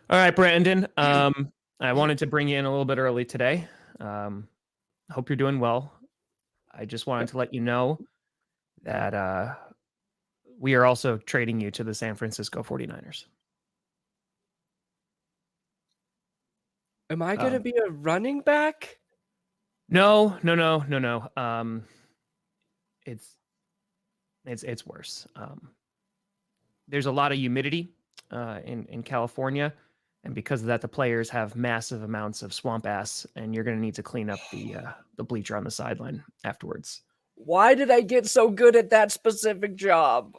All right, Brandon. I wanted to bring you in a little bit early today. Hope you're doing well. I just wanted to let you know that we are also trading you to the San Francisco 49ers. Am I going to be a running back? No. It's worse. There's a lot of humidity in California, and because of that, the players have massive amounts of swamp ass, and you're going to need to clean up the bleacher on the sideline afterwards. Why did I get so good at that specific job?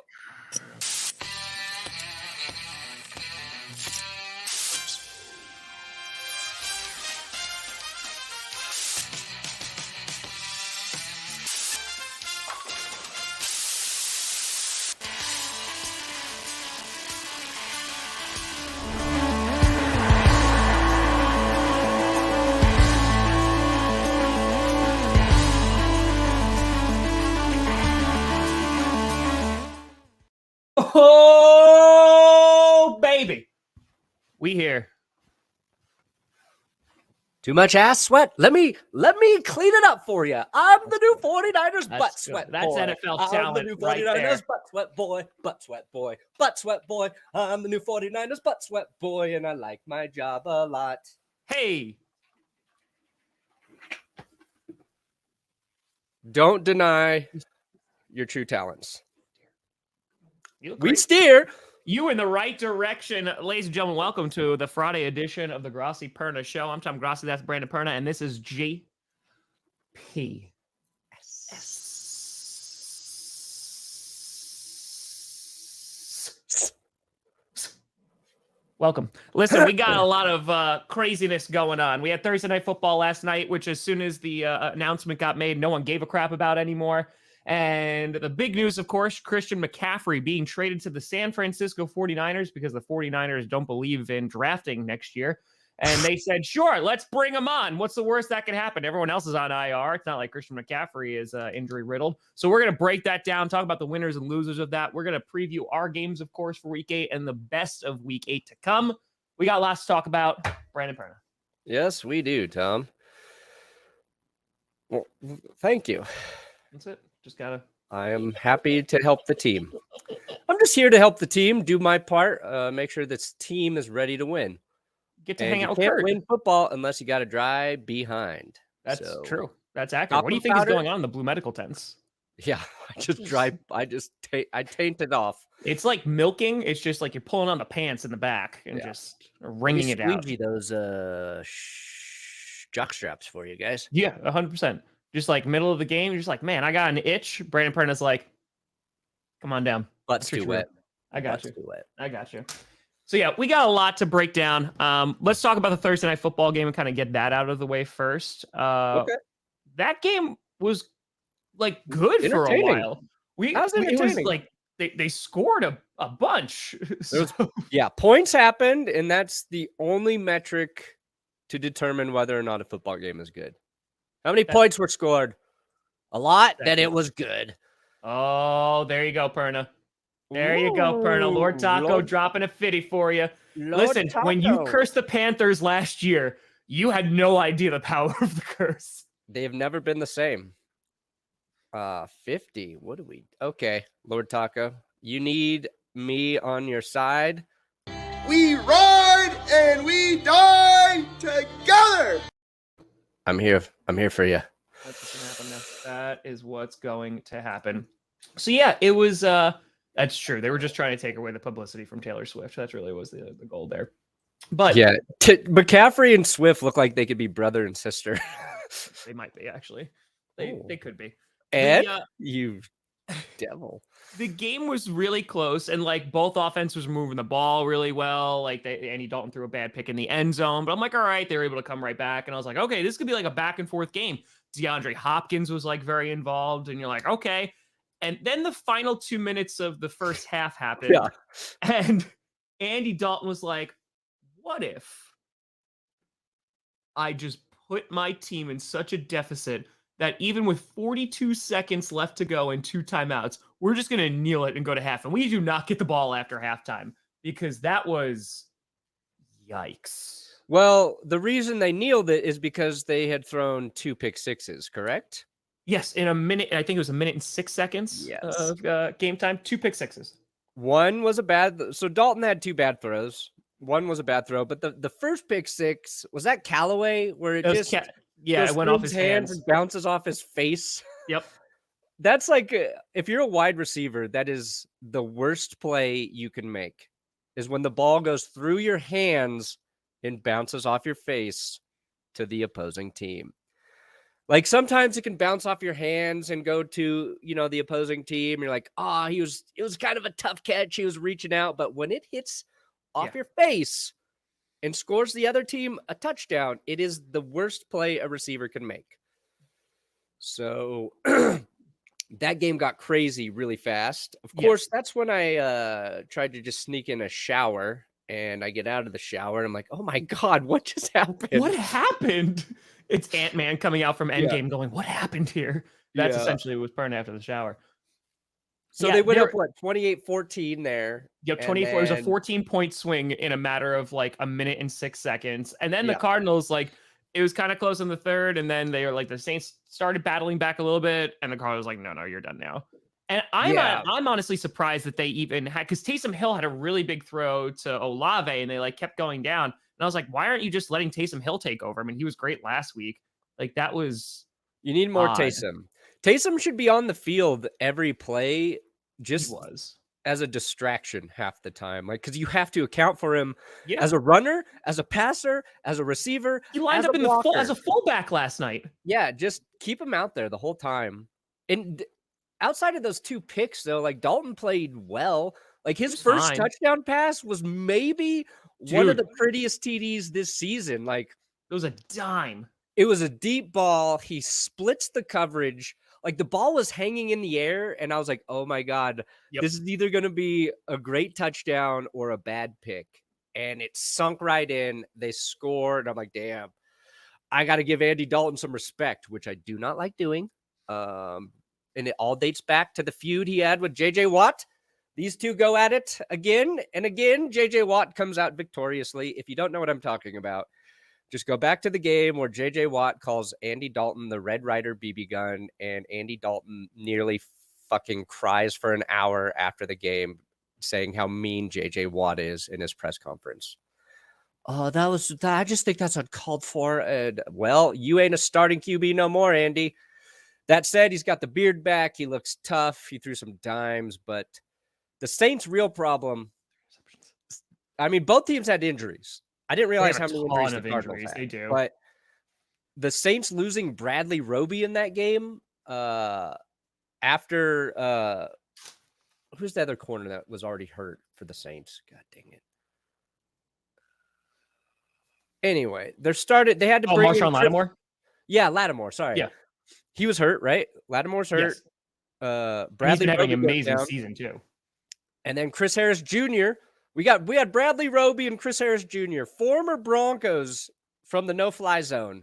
Oh, baby. We here. Too much ass sweat? Let me clean it up for you. I'm the new 49ers butt sweat boy. That's NFL talent. I'm the new 49ers butt sweat boy. Butt sweat boy. Butt sweat boy. I'm the new 49ers butt sweat boy, and I like my job a lot. Hey. Don't deny your true talents. We steer you in the right direction. Ladies and gentlemen, welcome to the Friday edition of the Grossi Perna Show. I'm Tom Grossi, that's Brandon Perna, and this is GP. Welcome. Listen, we got a lot of craziness going on. We had Thursday Night Football last night, which as soon as the announcement got made, no one gave a crap about anymore. And the big news, of course, Christian McCaffrey being traded to the San Francisco 49ers because the 49ers don't believe in drafting next year. And they said, sure, let's bring him on. What's the worst that could happen? Everyone else is on IR. It's not like Christian McCaffrey is injury riddled. So we're going to break that down, talk about the winners and losers of that. We're going to preview our games, of course, for week 8 and the best of week 8 to come. We got lots to talk about. Brandon Perna. Yes, we do, Tom. Well, thank you. That's it. Just gotta. I am happy to help the team. I'm just here to help the team, do my part, make sure this team is ready to win. Get to hang out with Kurt. Kurt. Win football unless you got to drive behind. That's true. That's accurate. What do you think is going on in the blue medical tents? Yeah, I taint it off. It's like milking. It's just like you're pulling on the pants in the back and just wringing it out. Those jock straps for you guys. Yeah, 100%. Just like middle of the game, you're just like, man, I got an itch. Brandon Perna's like, come on down. Butt's too wet. I got you. I got you. So yeah, we got a lot to break down. Let's talk about the Thursday Night Football game and kind of get that out of the way first. Okay. That game was like good for a while. It was like they scored a bunch. Points happened, and that's the only metric to determine whether or not a football game is good. How many points were scored? A lot. Then it was good. Oh, there you go, Perna. There you go, Perna. Lord Taco dropping a 50 for you. Listen, when you cursed the Panthers last year, you had no idea the power of the curse. They've never been the same. 50. What do we? Okay, Lord Taco, you need me on your side. We ride and we die together. I'm here for you. That's what's gonna happen now. That is what's going to happen. So yeah, it was. That's true. They were just trying to take away the publicity from Taylor Swift. That really was the goal there. But yeah, McCaffrey and Swift look like they could be brother and sister. They might be, actually. They could be. And you devil. The game was really close, and like both offenses were moving the ball really well. Like Andy Dalton threw a bad pick in the end zone, but I'm like, all right, they were able to come right back. And I was like, okay, this could be like a back and forth game. DeAndre Hopkins was like very involved, and you're like, okay. And then the final 2 minutes of the first half happened. Yeah. And Andy Dalton was like, what if I just put my team in such a deficit that even with 42 seconds left to go and 2 timeouts, we're just going to kneel it and go to half. And we do not get the ball after halftime, because that was Yikes. Well, the reason they kneeled it is because they had thrown 2 pick sixes, correct? Yes, in a minute. I think it was a minute and 6 seconds Yes. of game time. 2 pick sixes. One was a bad. So Dalton had 2 bad throws. One was a bad throw, but the first pick six, was that Callaway where it just it went off his hands and bounces off his face? Yep. That's like, if you're a wide receiver, that is the worst play you can make, is when the ball goes through your hands and bounces off your face to the opposing team. Like sometimes it can bounce off your hands and go to, the opposing team. You're like, it was kind of a tough catch. He was reaching out. But when it hits off your face and scores the other team a touchdown, it is the worst play a receiver can make. So that game got crazy really fast. Of course, that's when I tried to just sneak in a shower, and I get out of the shower and I'm like, oh my God, what just happened? What happened? It's Ant-Man coming out from Endgame going, what happened here? That's essentially what was Perna after the shower. So they went up, 28-14 there? Yep, 24. It was a 14-point swing in a matter of like a minute and 6 seconds. And then the Cardinals, it was kind of close in the third. And then they were like, the Saints started battling back a little bit. And the Cardinals was like, no, you're done now. And I'm honestly surprised that they even had, because Taysom Hill had a really big throw to Olave and they kept going down. And I was like, why aren't you just letting Taysom Hill take over? I mean, he was great last week. That was. You need more Taysom. Taysom should be on the field every play, just as a distraction half the time. Because you have to account for him as a runner, as a passer, as a receiver. He lined up as a fullback last night. Yeah, just keep him out there the whole time. And outside of those 2 picks, though, Dalton played well. His first touchdown pass was maybe one of the prettiest TDs this season. It was a dime. It was a deep ball. He splits the coverage. The ball was hanging in the air, and I was like, oh my God, this is either going to be a great touchdown or a bad pick. And it sunk right in. They scored. I'm like, damn, I got to give Andy Dalton some respect, which I do not like doing. And it all dates back to the feud he had with J.J. Watt. These two go at it again and again. J.J. Watt comes out victoriously. If you don't know what I'm talking about, just go back to the game where J.J. Watt calls Andy Dalton the Red Ryder BB gun, and Andy Dalton nearly fucking cries for an hour after the game, saying how mean J.J. Watt is in his press conference. Oh, I just think that's uncalled for. And, well, you ain't a starting QB no more, Andy. That said, he's got the beard back. He looks tough. He threw some dimes, but the Saints' real problem, I mean, both teams had injuries. I didn't realize how many injuries the Cardinals had. They do. But the Saints losing Bradley Roby in that game after who's the other corner that was already hurt for the Saints? God dang it. Anyway, they had to bring Marshawn Lattimore? Yeah, Lattimore. Sorry. Yeah. He was hurt, right? Lattimore's hurt. Yes. Bradley He's been having an amazing season too. And then Chris Harris Jr. We had Bradley Roby and Chris Harris Jr., former Broncos from the no-fly zone.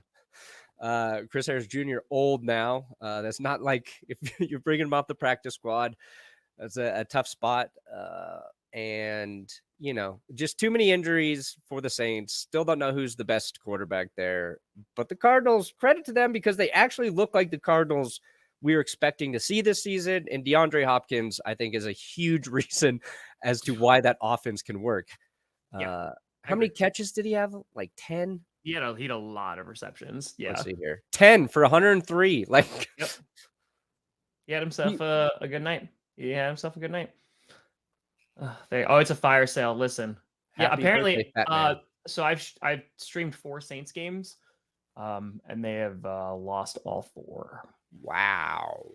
Chris Harris Jr. old now. That's not like if you're bringing him off the practice squad. That's a tough spot. And, just too many injuries for the Saints. Still don't know who's the best quarterback there. But the Cardinals, credit to them because they actually look like the Cardinals we were expecting to see this season. And DeAndre Hopkins, I think, is a huge reason as to why that offense can work. How many catches did he have? 10? He had a lot of receptions. Yeah. Let's see here. 10 for 103. Yep. He had himself a good night. It's a fire sale. Listen. Happy apparently. birthday, so I've streamed 4 Saints games, and they have lost all 4. Wow.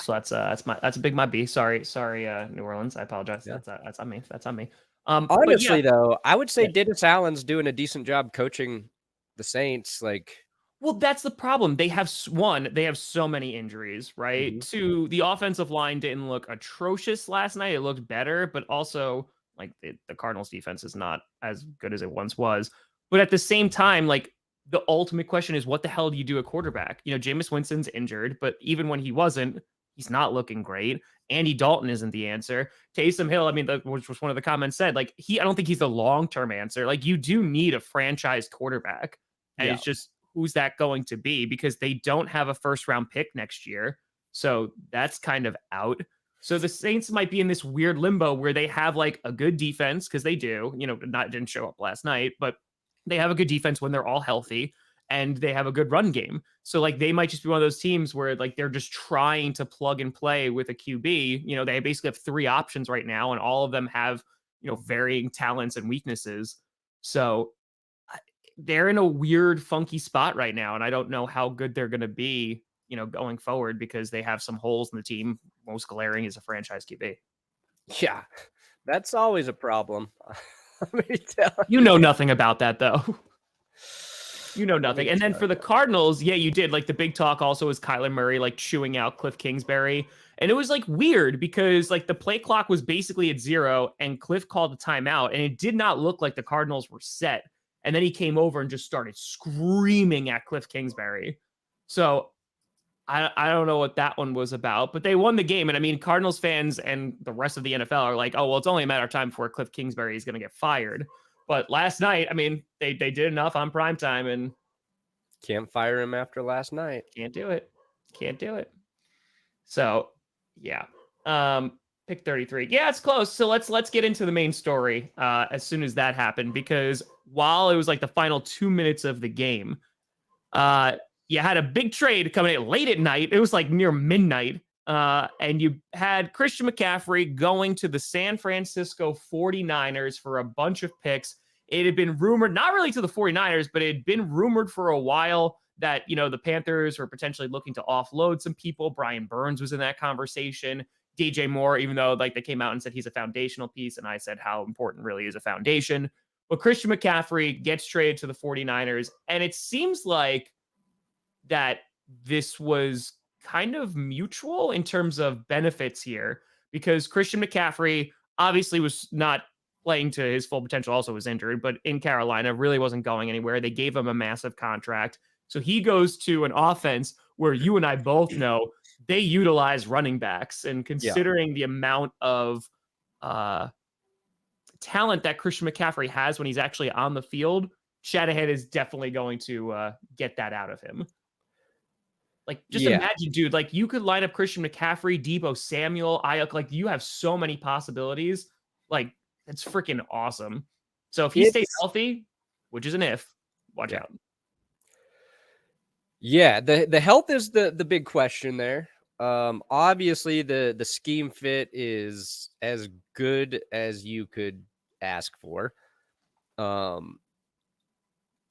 So that's a big my B. Sorry, New Orleans. I apologize. Yeah. That's on me. Honestly, though, I would say Dennis Allen's doing a decent job coaching the Saints. Well, that's the problem. They have so many injuries, right? Mm-hmm. 2, the offensive line didn't look atrocious last night. It looked better, but also the Cardinals defense is not as good as it once was. But at the same time, the ultimate question is, what the hell do you do at quarterback? Jameis Winston's injured, but even when he wasn't, he's not looking great. Andy Dalton isn't the answer. Taysom Hill, I mean, which was one of the comments said, like, I don't think he's the long-term answer. Like, you do need a franchise quarterback. And it's just, who's that going to be? Because they don't have a first-round pick next year. So that's kind of out. So the Saints might be in this weird limbo where they have like a good defense, because they do, didn't show up last night, but they have a good defense when they're all healthy, and they have a good run game. So like they might just be one of those teams where like they're just trying to plug and play with a QB. They basically have 3 options right now, and all of them have, varying talents and weaknesses. So they're in a weird, funky spot right now. And I don't know how good they're going to be, going forward, because they have some holes in the team. Most glaring is a franchise QB. Yeah, that's always a problem. You know nothing about that, though. You know nothing. And then for the Cardinals, yeah, you did. Like, the big talk also was Kyler Murray, like, chewing out Cliff Kingsbury. And it was, like, weird because, like, the play clock was basically at 0, and Cliff called a timeout, and it did not look like the Cardinals were set. And then he came over and just started screaming at Cliff Kingsbury. So I don't know what that one was about, but they won the game. And I mean, Cardinals fans and the rest of the NFL are like, oh, well, it's only a matter of time before Cliff Kingsbury is going to get fired. But last night, I mean, they did enough on primetime, and can't fire him after last night. Can't do it. So, yeah. Pick 33. Yeah, it's close. So let's get into the main story as soon as that happened, because while it was like the final 2 minutes of the game, you had a big trade coming in late at night. It was like near midnight. And you had Christian McCaffrey going to the San Francisco 49ers for a bunch of picks. It had been rumored, not really to the 49ers, but it had been rumored for a while that, the Panthers were potentially looking to offload some people. Brian Burns was in that conversation. DJ Moore, even though like they came out and said he's a foundational piece, and I said how important really is a foundation. But Christian McCaffrey gets traded to the 49ers, and it seems like that this was kind of mutual in terms of benefits here, because Christian McCaffrey obviously was not playing to his full potential, also was injured, but in Carolina really wasn't going anywhere. They gave him a massive contract. So he goes to an offense where you and I both know they utilize running backs, and considering the amount of talent that Christian McCaffrey has when he's actually on the field, Shanahan is definitely going to get that out of him. Like, just imagine, dude, like you could line up Christian McCaffrey, Deebo Samuel, Ayuk. Like, you have so many possibilities. Like, it's freaking awesome. So if he stays healthy, which is an if, watch out. Yeah, the health is the big question there. Obviously the scheme fit is as good as you could ask for.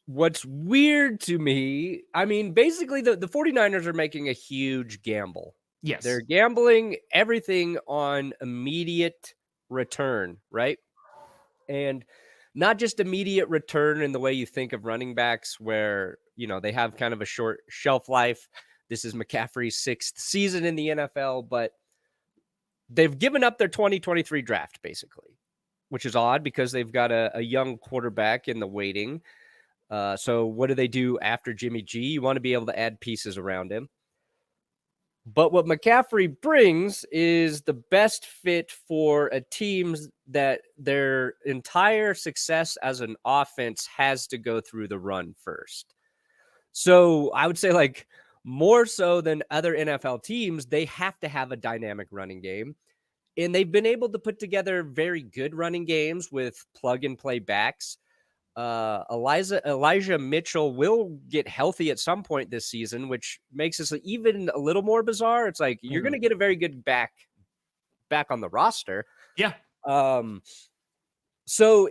What's weird to me, I mean, basically the 49ers are making a huge gamble. Yes. They're gambling everything on immediate return, right? And not just immediate return in the way you think of running backs where, they have kind of a short shelf life. This is McCaffrey's 6th season in the NFL, but they've given up their 2023 draft basically, which is odd because they've got a young quarterback in the waiting. So what do they do after Jimmy G? You want to be able to add pieces around him. But what McCaffrey brings is the best fit for a team that their entire success as an offense has to go through the run first. So I would say, like, more so than other NFL teams, they have to have a dynamic running game. And they've been able to put together very good running games with plug-and-play backs. Elijah Mitchell will get healthy at some point this season, which makes this even a little more bizarre. It's like you're going to get a very good back on the roster. Yeah. So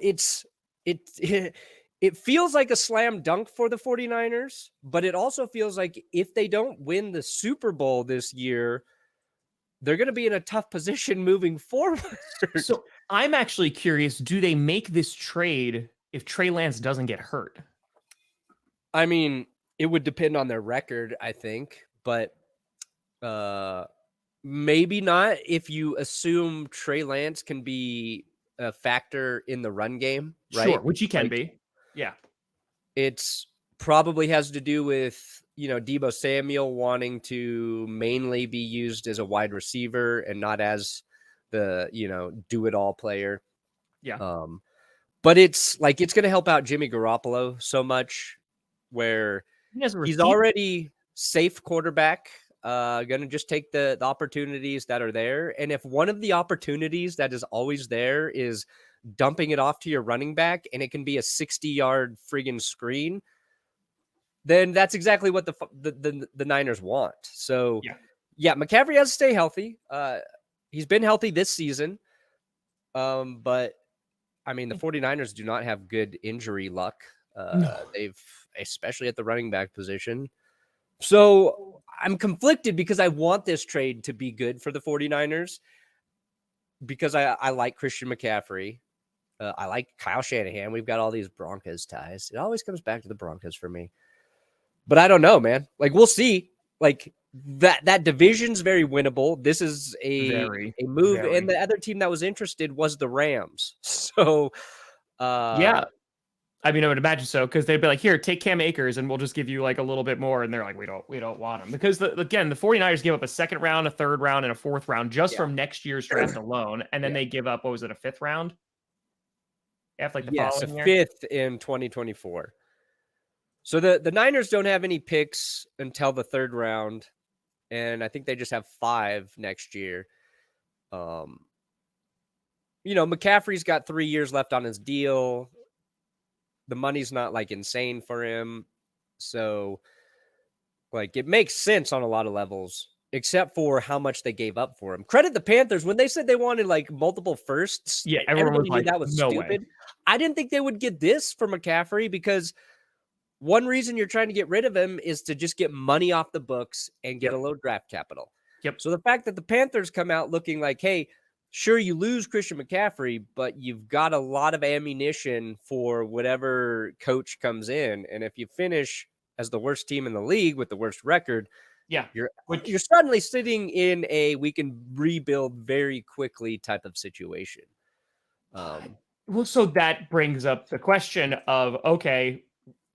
it feels like a slam dunk for the 49ers, but it also feels like if they don't win the Super Bowl this year, they're going to be in a tough position moving forward. So I'm actually curious, do they make this trade if Trey Lance doesn't get hurt? I mean, it would depend on their record, I think, but maybe not if you assume Trey Lance can be a factor in the run game, right? Sure, which he can be. Yeah. It's probably has to do with Deebo Samuel wanting to mainly be used as a wide receiver and not as the, do-it-all player. Yeah. But it's going to help out Jimmy Garoppolo so much where he's already safe quarterback, going to just take the opportunities that are there. And if one of the opportunities that is always there is dumping it off to your running back and it can be a 60-yard friggin' screen, then that's exactly what the Niners want. So, yeah, McCaffrey has to stay healthy. He's been healthy this season. But, I mean, the 49ers do not have good injury luck. They've, especially at the running back position. So I'm conflicted because I want this trade to be good for the 49ers because I like Christian McCaffrey. I like Kyle Shanahan. We've got all these Broncos ties. It always comes back to the Broncos for me. But I don't know, man. Like, we'll see. Like, that division's very winnable. This is a move. And the other team that was interested was the Rams. So, yeah. I mean, I would imagine so, because they'd be like, here, take Cam Akers and we'll just give you like a little bit more. And they're like, we don't want him. Because the 49ers give up a second round, a third round, and a fourth round just from next year's draft alone. And then they give up, what was it, a fifth round? After like the following year? Fifth in 2024. So the Niners don't have any picks until the third round. And I think they just have 5 next year. McCaffrey's got 3 years left on his deal. The money's not like insane for him. So like it makes sense on a lot of levels, except for how much they gave up for him. Credit the Panthers when they said they wanted like multiple firsts. Yeah, everyone was like, that was no stupid. way. I didn't think they would get this for McCaffrey because one reason you're trying to get rid of him is to just get money off the books and get a low draft capital. Yep. So the fact that the Panthers come out looking like, hey, sure, you lose Christian McCaffrey, but you've got a lot of ammunition for whatever coach comes in. And if you finish as the worst team in the league with the worst record, you're suddenly sitting in a we can rebuild very quickly type of situation. Well, so that brings up the question of, okay,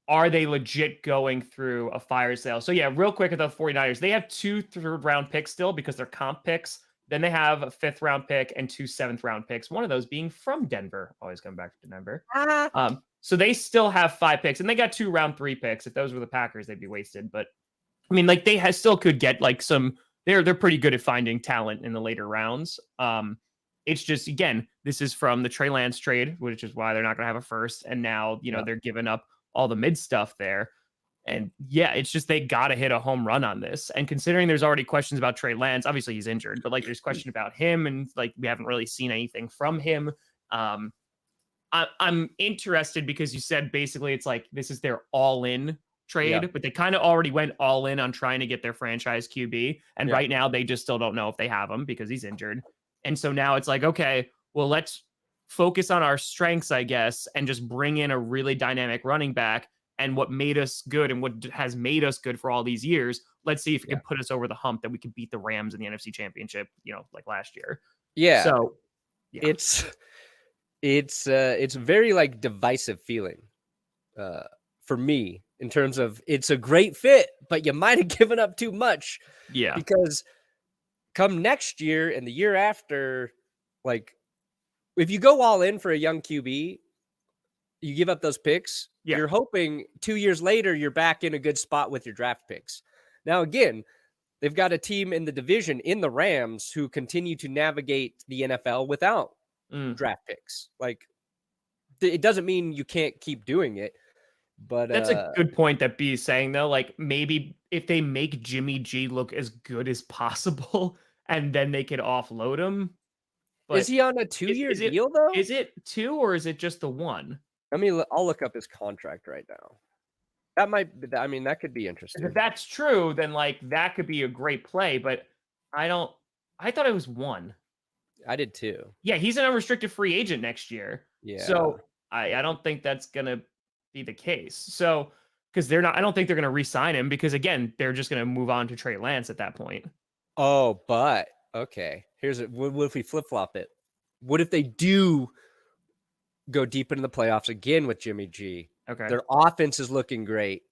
are they legit going through a fire sale? So yeah, real quick at the 49ers, they have 2 third-round picks still because they're comp picks. Then they have a 5th-round pick and 2 7th-round picks. One of those being from Denver. Always coming back to Denver. So they still have 5 picks, and they got 2 round 3 picks. If those were the Packers, they'd be wasted. But I mean, like they still could get like some. They're pretty good at finding talent in the later rounds. It's just, again, this is from the Trey Lance trade, which is why they're not going to have a first. And now they're giving up all the mid stuff there. And yeah, it's just they got to hit a home run on this. And considering there's already questions about Trey Lance, obviously he's injured, but like there's question about him and like we haven't really seen anything from him. I'm interested because you said basically it's like this is their all-in trade, but they kind of already went all in on trying to get their franchise QB. And right now they just still don't know if they have him because he's injured. And so now it's like, okay, well, let's focus on our strengths, I guess, and just bring in a really dynamic running back. And what made us good and what has made us good for all these years, let's see if it can put us over the hump that we could beat the Rams in the NFC Championship, like last year. Yeah. So it's very like divisive feeling for me in terms of it's a great fit, but you might have given up too much. Yeah. Because come next year and the year after, like if you go all in for a young QB, you give up those picks. You're hoping 2 years later, you're back in a good spot with your draft picks. Now, again, they've got a team in the division in the Rams who continue to navigate the NFL without draft picks. Like it doesn't mean you can't keep doing it, but that's a good point that B is saying though. Like maybe if they make Jimmy G look as good as possible and then they could offload him. But is he on a 2-year deal though? Is it 2 or is it just the 1? I'll look up his contract right now. That could be interesting. If that's true, then like that could be a great play, but I thought it was 1. I did too. Yeah, he's an unrestricted free agent next year. Yeah. So I don't think that's gonna be the case. So because I don't think they're gonna re-sign him because again, they're just gonna move on to Trey Lance at that point. Oh, but okay. What if we flip-flop it? What if they do go deep into the playoffs again with Jimmy G? Okay. Their offense is looking great.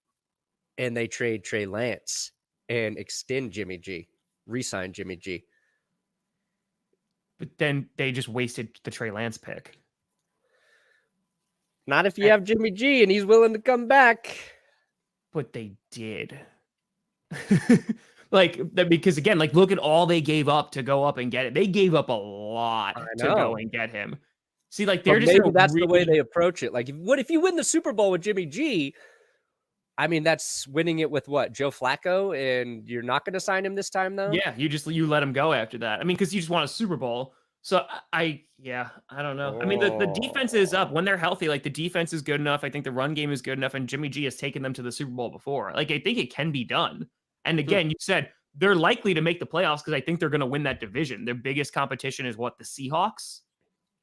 and they trade Trey Lance and extend Jimmy G, re-sign Jimmy G. But then they just wasted the Trey Lance pick. Not if you have Jimmy G and he's willing to come back. But they did. Because again, look at all they gave up to go up and get it. They gave up a lot to go and get him. See, they're but just maybe that's the way they approach it. What if you win the Super Bowl with Jimmy G? I mean, that's winning it with what, Joe Flacco, and you're not going to sign him this time, though. Yeah, you let him go after that. I mean, because you just want a Super Bowl. So I don't know. I mean, the defense is up when they're healthy. The defense is good enough. I think the run game is good enough, and Jimmy G has taken them to the Super Bowl before. I think it can be done. And again, you said they're likely to make the playoffs because I think they're going to win that division. Their biggest competition is what, the Seahawks?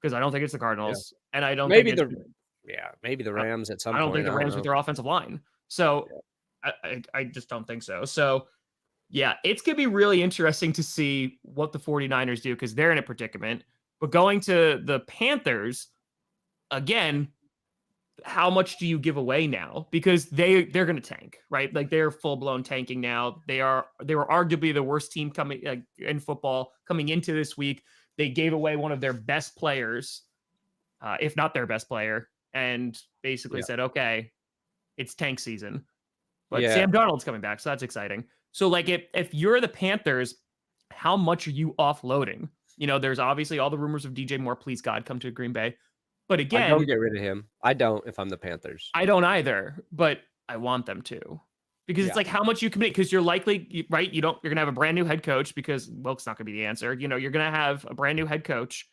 Because I don't think it's the Cardinals, and I don't maybe think maybe the Rams at some point. I don't think the Rams with their offensive line. So I just don't think so. So yeah, it's going to be really interesting to see what the 49ers do because they're in a predicament. But going to the Panthers, again, how much do you give away now? Because they're going to tank, right? They're full-blown tanking now. They were arguably the worst team coming in football coming into this week. They gave away one of their best players, if not their best player, and basically said, okay, it's tank season. But Sam Darnold's coming back, so that's exciting. So, if you're the Panthers, how much are you offloading? There's obviously all the rumors of DJ Moore. Please, God, come to Green Bay. But again, don't get rid of him. I don't if I'm the Panthers. I don't either, but I want them to. Because it's how much you commit, because you're likely, right? You're going to have a brand new head coach because Wilk's not going to be the answer. You're going to have a brand new head coach.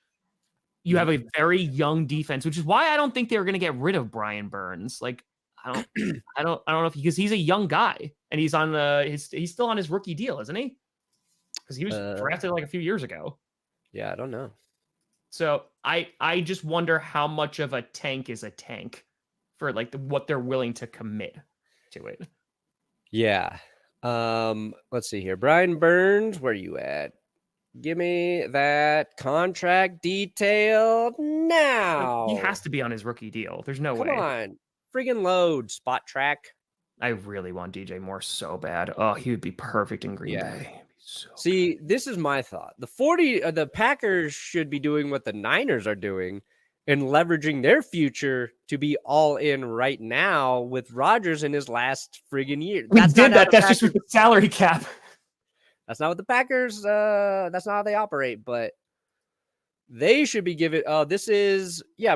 You have a very young defense, which is why I don't think they were going to get rid of Brian Burns. I don't know because he's a young guy and he's on he's still on his rookie deal, isn't he? Because he was drafted a few years ago. Yeah, I don't know. So I just wonder how much of a tank is a tank for what they're willing to commit to it. Yeah. Let's see here. Brian Burns, where are you at? Give me that contract detail now. He has to be on his rookie deal. There's no way. Come on. Friggin' load, Spot Track. I really want DJ Moore so bad. Oh, he would be perfect in Green Bay. See, this is my thought. The Packers should be doing what the Niners are doing and leveraging their future to be all in right now with Rodgers in his last friggin' year. That's just with the salary cap. That's not what the Packers, that's not how they operate, but they should be given,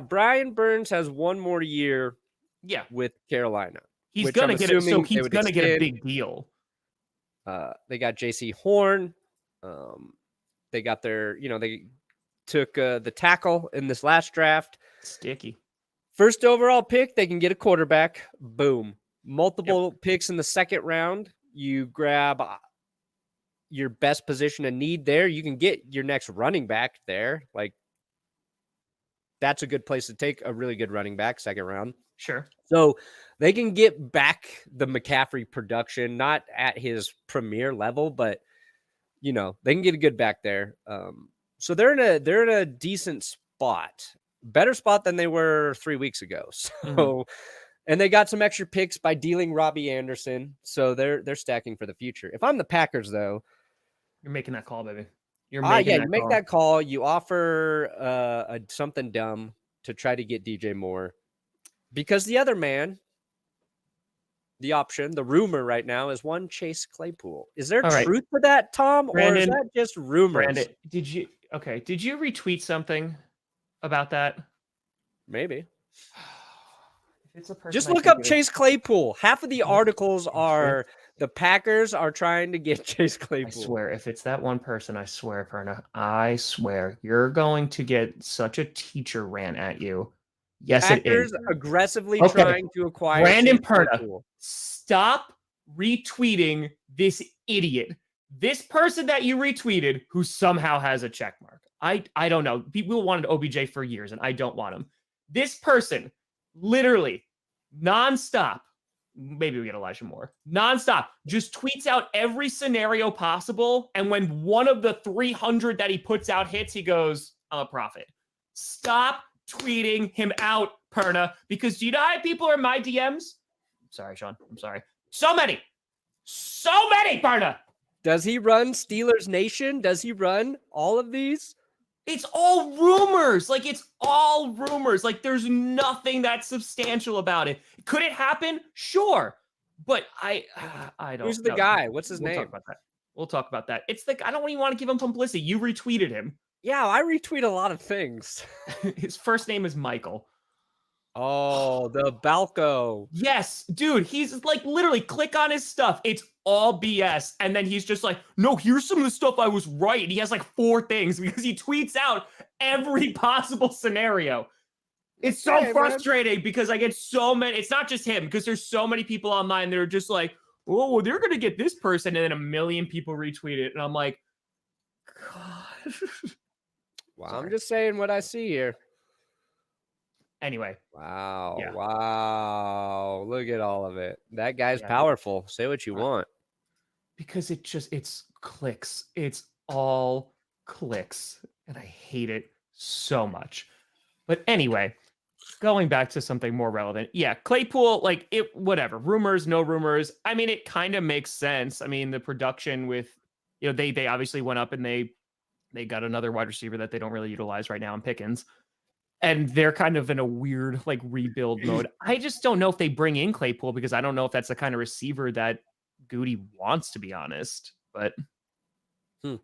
Brian Burns has one more year with Carolina. He's going to get it, so he's going to get a big deal. They got JC Horn. They got they took the tackle in this last draft. Sticky. First overall pick, they can get a quarterback. Boom. Multiple picks in the second round. You grab your best position of need there. You can get your next running back there. That's a good place to take a really good running back, second round. Sure. So they can get back the McCaffrey production, not at his premier level, but they can get a good back there. So they're in a decent spot, better spot than they were 3 weeks ago. So, and they got some extra picks by dealing Robbie Anderson. So they're stacking for the future. If I'm the Packers, though, you're making that call, baby. You make that call. You offer something dumb to try to get DJ Moore. Because the other man, the option, the rumor right now is one Chase Claypool. Is there truth to that, Tom? Brandon, or is that just rumors? Brandon, did you retweet something about that? Maybe. It's a person just look up Chase Claypool. Half of the articles are the Packers are trying to get Chase Claypool. I swear, if it's that one person, I swear, Perna, I swear, you're going to get such a teacher rant at you. Yes, Packers it is. Aggressively trying to acquire Brandon Perna. Stop retweeting this idiot. This person that you retweeted who somehow has a check mark. I don't know. People wanted OBJ for years, and I don't want him. This person literally nonstop, maybe we get Elijah Moore, nonstop, just tweets out every scenario possible. And when one of the 300 that he puts out hits, he goes, I'm a prophet. Stop tweeting him out, Perna, because do you know how many people are in my DMs? Sorry, Sean. I'm sorry. So many, Perna. Does he run Steelers Nation? Does he run all of these? It's all rumors. Like, it's all rumors. Like, there's nothing that's substantial about it. Could it happen? Sure. But I don't know. Who's the guy? What's his name? We'll talk about that. It's I don't even want to give him publicity. You retweeted him. Yeah, I retweet a lot of things. His first name is Michael. Oh, the Balco. Yes, dude. He's like, literally click on his stuff. It's all BS. And then he's just like, no, here's some of the stuff I was right. And he has like 4 things because he tweets out every possible scenario. It's so frustrating because I get so many. It's not just him because there's so many people online that are just like, oh, well, they're going to get this person. And then 1 million people retweet it. And I'm like, God. Wow. I'm just saying what I see here. Anyway. Wow. Yeah. Wow. Look at all of it. That guy's powerful. Say what you want. Because it's clicks. It's all clicks. And I hate it so much. But anyway, going back to something more relevant. Yeah, Claypool, like it, whatever. Rumors, no rumors. I mean, it kind of makes sense. I mean, the production with, they obviously went up and they got another wide receiver that they don't really utilize right now in Pickens. And they're kind of in a weird like rebuild mode. I just don't know if they bring in Claypool because I don't know if that's the kind of receiver that Goody wants, to be honest. But I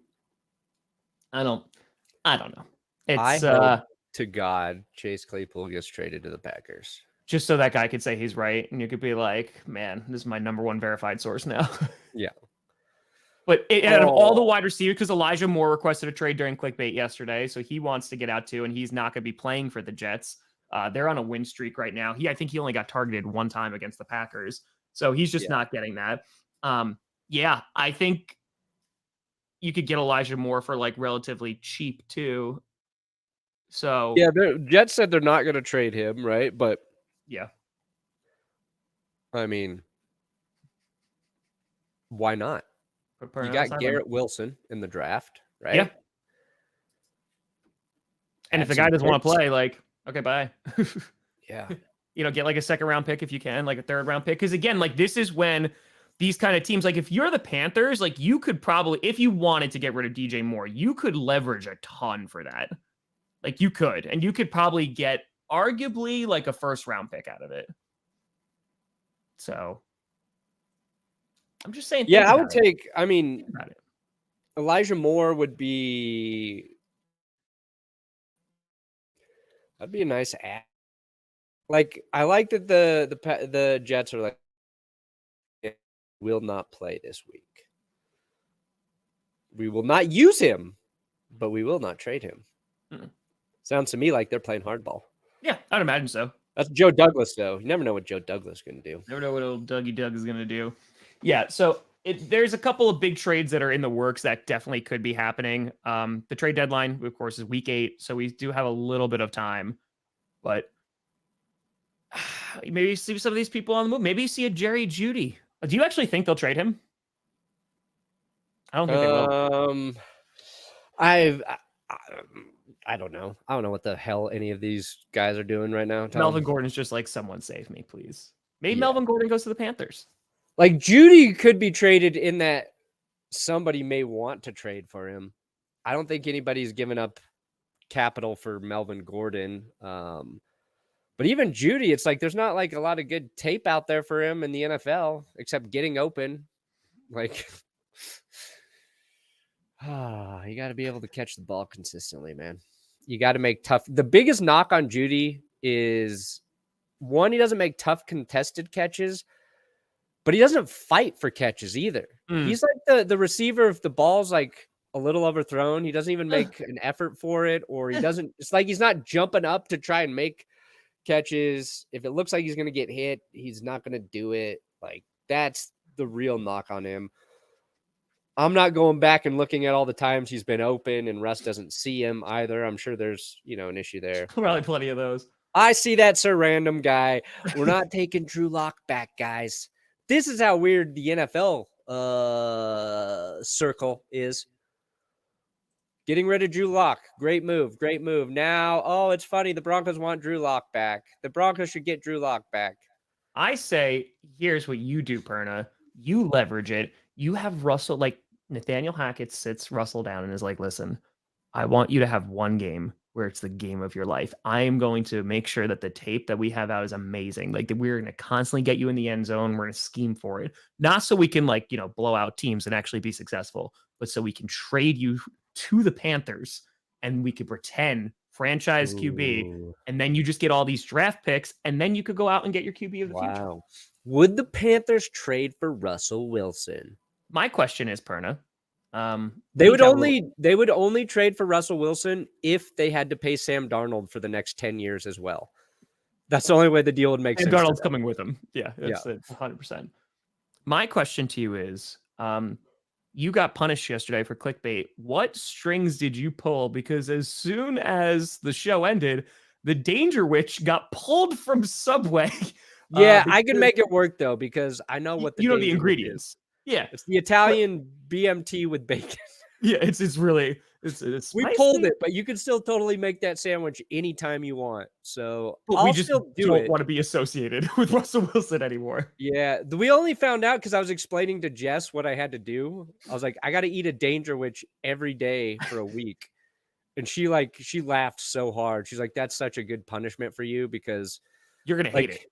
don't know. It's hope to God Chase Claypool gets traded to the Packers. Just so that guy could say he's right. And you could be like, man, this is my number 1 verified source now. Yeah. But out of all the wide receivers, because Elijah Moore requested a trade during Clickbait yesterday, so he wants to get out too, and he's not going to be playing for the Jets. They're on a win streak right now. I think he only got targeted 1 time against the Packers, so he's just not getting that. Yeah, I think you could get Elijah Moore for like relatively cheap too. So yeah, the Jets said they're not going to trade him, right? But yeah, I mean, why not? You got Garrett Wilson in the draft, right? Yeah. And if the guy doesn't want to play, like, okay, bye. Yeah. Get like a 2nd round pick if you can, like a 3rd round pick. Because again, like this is when these kind of teams, like if you're the Panthers, like you could probably, if you wanted to get rid of DJ Moore, you could leverage a ton for that. Like you could, and you could probably get arguably like a 1st round pick out of it. So I'm just saying. Yeah, I would take, I mean, Elijah Moore would be, that'd be a nice ad. Like, I like that the Jets are like, will not play this week. We will not use him, but we will not trade him. Sounds to me like they're playing hardball. Yeah, I'd imagine so. That's Joe Douglas, though. You never know what Joe Douglas is going to do. Never know what old Dougie Doug is going to do. Yeah, so there's a couple of big trades that are in the works that definitely could be happening. The trade deadline, of course, is week 8, so we do have a little bit of time. But maybe you see some of these people on the move. Maybe you see a Jerry Jeudy. Do you actually think they'll trade him? I don't think they will. I don't know. I don't know what the hell any of these guys are doing right now. Tom. Melvin Gordon's just like, someone save me, please. Maybe Melvin Gordon goes to the Panthers. Like Jeudy could be traded in that somebody may want to trade for him. I don't think anybody's given up capital for Melvin Gordon. But even Jeudy, it's like there's not like a lot of good tape out there for him in the NFL except getting open. Like, you got to be able to catch the ball consistently, man. You got to make tough. The biggest knock on Jeudy is, one, he doesn't make tough contested catches, but he doesn't fight for catches either. He's like the receiver if the ball's like a little overthrown. He doesn't even make an effort for it, or he doesn't. It's like he's not jumping up to try and make catches. If it looks like he's going to get hit, he's not going to do it. Like, that's the real knock on him. I'm not going back and looking at all the times he's been open and Russ doesn't see him either. I'm sure there's, an issue there. Probably plenty of those. I see that, sir, random guy. We're not taking Drew Lock back, guys. This is how weird the NFL circle is. Getting rid of Drew Lock. Great move. Great move. Now, it's funny. The Broncos want Drew Lock back. The Broncos should get Drew Lock back. I say, here's what you do, Perna. You leverage it. You have Russell, like Nathaniel Hackett sits Russell down and is like, listen, I want you to have one game where it's the game of your life. I am going to make sure that the tape that we have out is amazing. Like that we're going to constantly get you in the end zone. We're going to scheme for it. Not so we can blow out teams and actually be successful, but so we can trade you to the Panthers and we could pretend franchise QB, and then you just get all these draft picks, and then you could go out and get your QB of the future. Would the Panthers trade for Russell Wilson? My question is, Perna, they would only trade for Russell Wilson if they had to pay Sam Darnold for the next 10 years as well. That's the only way the deal would make sense. Darnold's coming with him. Yeah, it's 100%. My question to you is, you got punished yesterday for clickbait. What strings did you pull? Because as soon as the show ended, the Danger Witch got pulled from Subway. Yeah, I can make it work though, because I know what the ingredients is. Yeah, it's the Italian BMT with bacon. Yeah, it's really it's we pulled it, but you can still totally make that sandwich anytime you want. So we just don't want to be associated with Russell Wilson anymore. Yeah, we only found out because I was explaining to Jess what I had to do. I was like, I got to eat a Danger Witch every day for a week, and she laughed so hard. She's like, "That's such a good punishment for you because you're gonna hate it."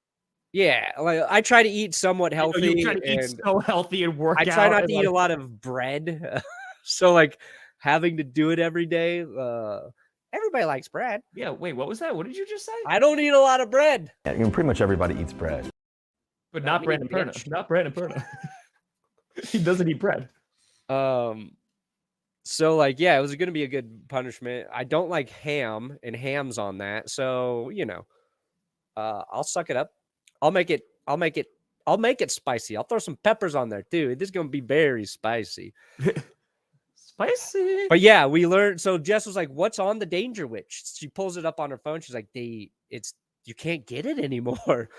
Yeah, like I try to eat somewhat healthy. You try to eat so healthy and work out. I try not to eat a lot of bread. So having to do it every day, everybody likes bread. Yeah, wait, what was that? What did you just say? I don't eat a lot of bread. Yeah, pretty much everybody eats bread. But not Brandon Perna. Not Brandon Perna. He doesn't eat bread. So it was going to be a good punishment. I don't like ham, and ham's on that. So, I'll suck it up. I'll make it spicy. I'll throw some peppers on there too. This is going to be very spicy. Spicy. But yeah, we learned. So Jess was like, "What's on the Danger Witch?" She pulls it up on her phone. She's like, you can't get it anymore."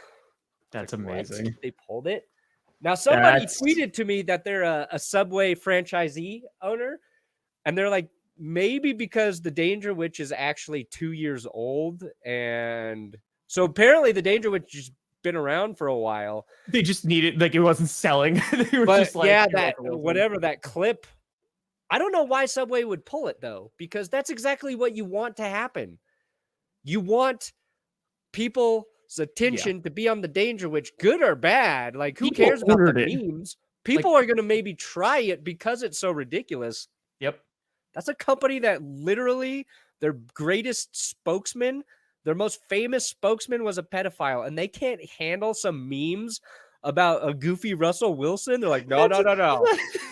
That's amazing. What? They pulled it. Now somebody tweeted to me that they're a Subway franchisee owner, and they're like, maybe because the Danger Witch is actually 2 years old, and so apparently the Danger Witch has been around for a while. They just needed, it wasn't selling. They were just that clip. I don't know why Subway would pull it though, because that's exactly what you want to happen. You want people's attention to be on the Danger Witch, good or bad. Like, who cares about the memes? People are going to maybe try it because it's so ridiculous. Yep. That's a company that literally their greatest spokesman, their most famous spokesman was a pedophile, and they can't handle some memes about a goofy Russell Wilson. They're like, no,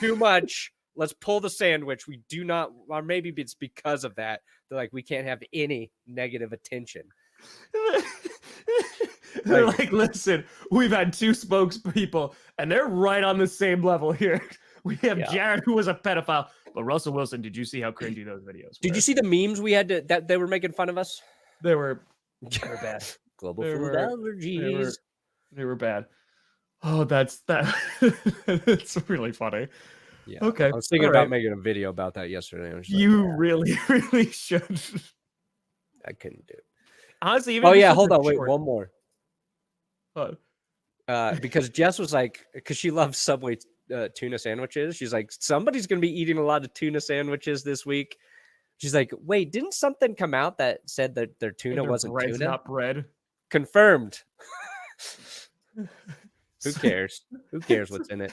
too much. Let's pull the sandwich. We do not, or maybe it's because of that. They're like, we can't have any negative attention. They're like, listen, we've had two spokespeople, and they're right on the same level here. We have Jared, who was a pedophile, but Russell Wilson. Did you see how cringy those videos were? Did you see the memes we had that they were making fun of us? They were bad. Global food allergies. They were bad. Oh, that's it's really funny. Yeah. Okay. I was thinking about making a video about that yesterday. You really should. I couldn't do it. Honestly, even hold on. Wait, one more. What? Because Jess was like, because she loves Subway tuna sandwiches. She's like, somebody's going to be eating a lot of tuna sandwiches this week. She's like, wait, didn't something come out that said that their tuna wasn't tuna? Not bread. Confirmed. Who cares? Who cares what's in it?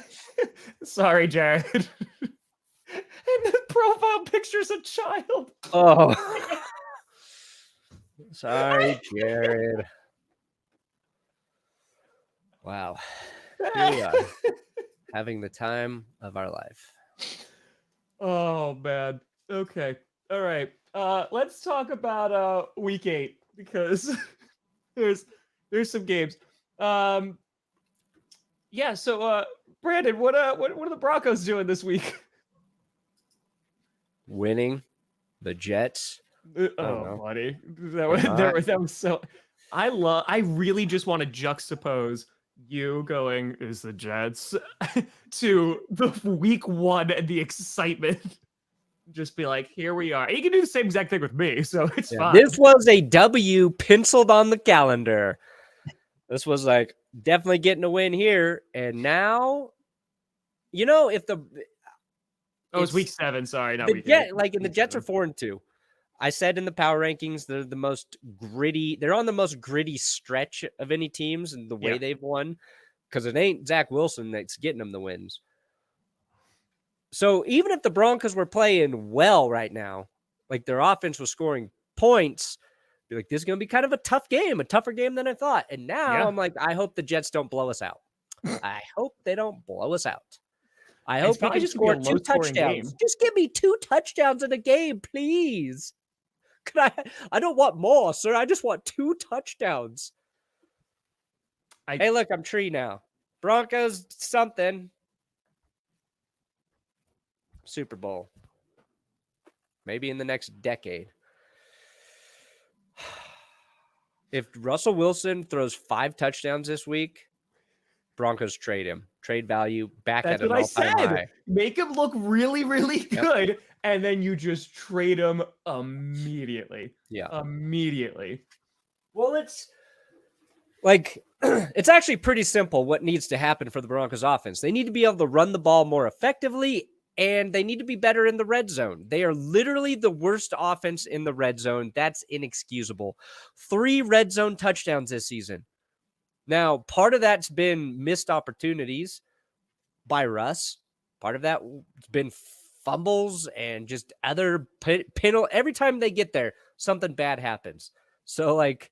Sorry, Jared. And the profile picture's a child. Oh. Sorry, Jared. Wow. Here we are. Having the time of our life. Oh, man. Okay. All right. Let's talk about week 8 because there's some games. Yeah, so Brandon, what are the Broncos doing this week? Winning the Jets. Buddy. That was so I really just want to juxtapose you going is the Jets to the week 1 and the excitement. Just be like, here we are. You can do the same exact thing with me, so it's fine. This was a W penciled on the calendar. This was like definitely getting a win here. And now, if the it's week 7. Sorry, not the week 8. and the Jets are 4-2. I said in the power rankings, they're the most gritty. They're on the most gritty stretch of any teams and the way they've won, because it ain't Zach Wilson that's getting them the wins. So even if the Broncos were playing well right now, like their offense was scoring points, be like, this is going to be kind of a tough game, a tougher game than I thought. And now I'm like, I hope the Jets don't blow us out. I hope they don't blow us out. I hope we can score 2 touchdowns. Just give me 2 touchdowns in a game, please. I don't want more, sir. I just want 2 touchdowns. Hey, look, I'm tree now. Broncos something. Super Bowl. Maybe in the next decade. If Russell Wilson throws 5 touchdowns this week, Broncos trade him. Trade value back at an all-time high. Make him look really, really good, and then you just trade him immediately. Yeah. Immediately. Well, it's like it's actually pretty simple what needs to happen for the Broncos offense. They need to be able to run the ball more effectively, and they need to be better in the red zone. They are literally the worst offense in the red zone. That's inexcusable. 3 red zone touchdowns this season. Now, part of that's been missed opportunities by Russ. Part of that's been fumbles and just other penalty. Every time they get there, something bad happens. So, like,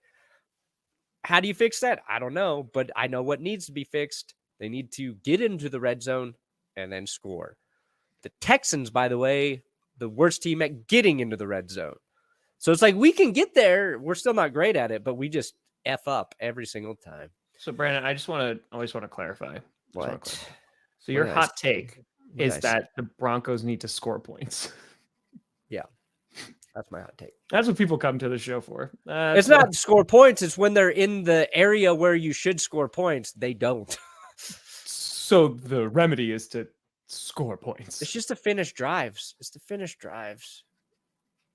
how do you fix that? I don't know, but I know what needs to be fixed. They need to get into the red zone and then score. The Texans, by the way, the worst team at getting into the red zone. So it's like we can get there. We're still not great at it, but we just F up every single time. So, Brandon, I always want to clarify. What? So your hot take is that the Broncos need to score points. Yeah, that's my hot take. That's what people come to the show for. It's not score points. It's when they're in the area where you should score points, they don't. So the remedy is to score points. It's just to finish drives.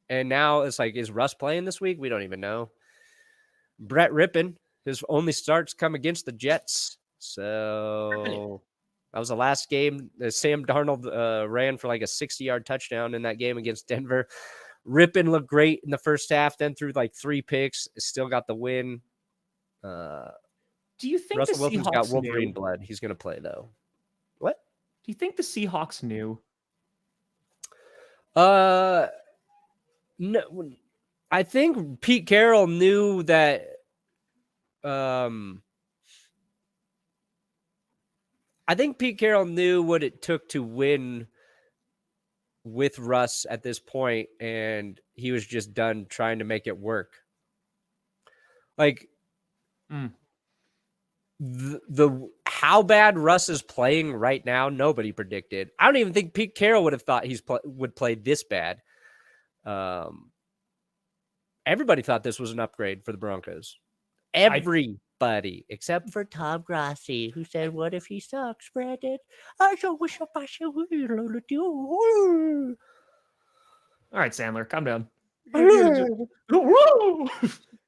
And now it's like, is Russ playing this week? We don't even know. Brett Rippon, his only starts come against the Jets. So that was the last game. Sam Darnold ran for like a 60-yard touchdown in that game against Denver. Rippon looked great in the first half, then threw like 3 picks. Still got the win. Do you think Russell the Wilson's Seahawks got Wolverine knew? blood? He's going to play, though. What? Do you think the Seahawks knew? No. I think Pete Carroll knew that. I think Pete Carroll knew what it took to win with Russ at this point, and he was just done trying to make it work. Like, the how bad Russ is playing right now, nobody predicted. I don't even think Pete Carroll would have thought would play this bad. Everybody thought this was an upgrade for the Broncos. Everybody, except for Tom Grossi, who said, "What if he sucks, Brandon? I just wish I should do." All right, Sandler, calm down.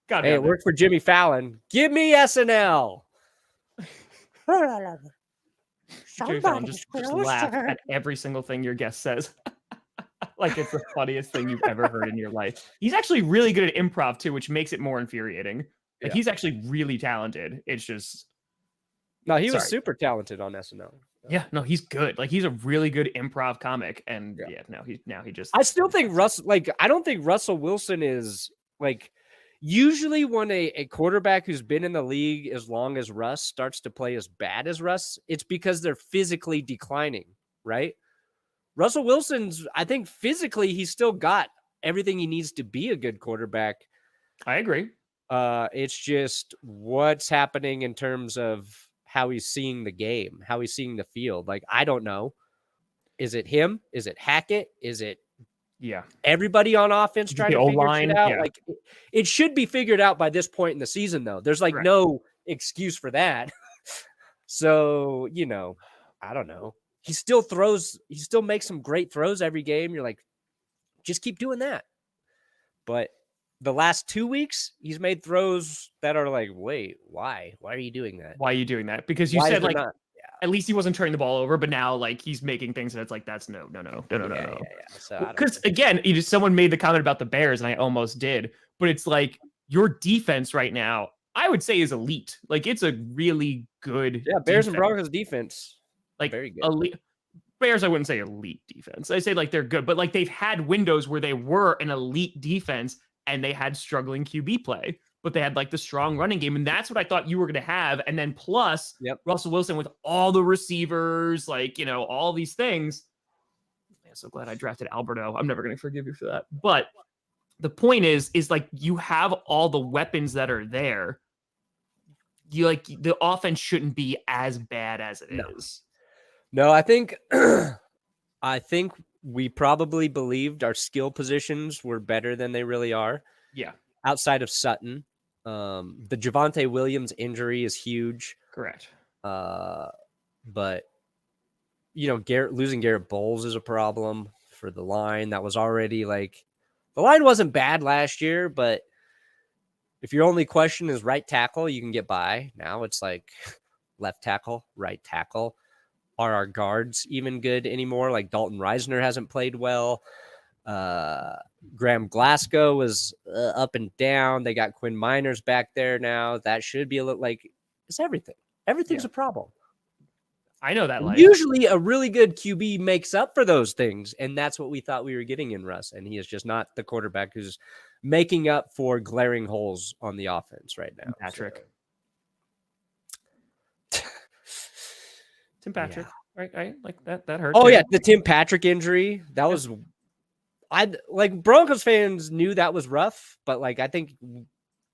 God, hey, it worked for Jimmy Fallon. Give me SNL. Jimmy Fallon just laugh at every single thing your guest says. Like it's the funniest thing you've ever heard in your life. He's actually really good at improv too, which makes it more infuriating. Like he's actually really talented. It's just he was super talented on SNL. Yeah, no, he's good. Like he's a really good improv comic, and he just. I still think I don't think Russell Wilson is like. Usually, when a quarterback who's been in the league as long as Russ starts to play as bad as Russ, it's because they're physically declining, right? Russell Wilson's, I think physically, he's still got everything he needs to be a good quarterback. I agree. It's just what's happening in terms of how he's seeing the game, how he's seeing the field. Like, I don't know. Is it him? Is it Hackett? Is it everybody on offense trying to figure shit out? Yeah. Like, it should be figured out by this point in the season, though. There's like no excuse for that. So, I don't know. He still makes some great throws every game. You're like, just keep doing that. But the last 2 weeks, he's made throws that are like, wait, why? Why are you doing that? Why are you doing that? Because you Why is said there like not? at least he wasn't turning the ball over, but now like he's making things that's like that's no. Yeah. So Because again, someone made the comment about the Bears, and I almost did, but it's like your defense right now, I would say, is elite. Like it's a really good Bears and defense. Broncos defense, like very good. Elite. Bears, I wouldn't say elite defense. I say like they're good, but like they've had windows where they were an elite defense and they had struggling QB play, but they had like the strong running game. And that's what I thought you were going to have. And then plus Russell Wilson with all the receivers, like, all these things. I'm so glad I drafted Alberto. I'm never going to forgive you for that. But the point is like you have all the weapons that are there. You like the offense shouldn't be as bad as it is. No, I think we probably believed our skill positions were better than they really are. Yeah. Outside of Sutton, the Javonte Williams injury is huge. Correct. But losing Garrett Bowles is a problem for the line. That was already like the line wasn't bad last year, but if your only question is right tackle, you can get by. Now it's like left tackle, right tackle. Are our guards even good anymore? Like Dalton Reisner hasn't played well. Graham Glasgow was up and down. They got Quinn Miners back there now. That should be a little like it's everything. Everything's a problem. I know that. Usually a really good QB makes up for those things. And that's what we thought we were getting in Russ. And he is just not the quarterback who's making up for glaring holes on the offense right now. Patrick. Tim Patrick, right? Like that hurt. Oh, yeah, the Tim Patrick injury. That was Broncos fans knew that was rough, but like I think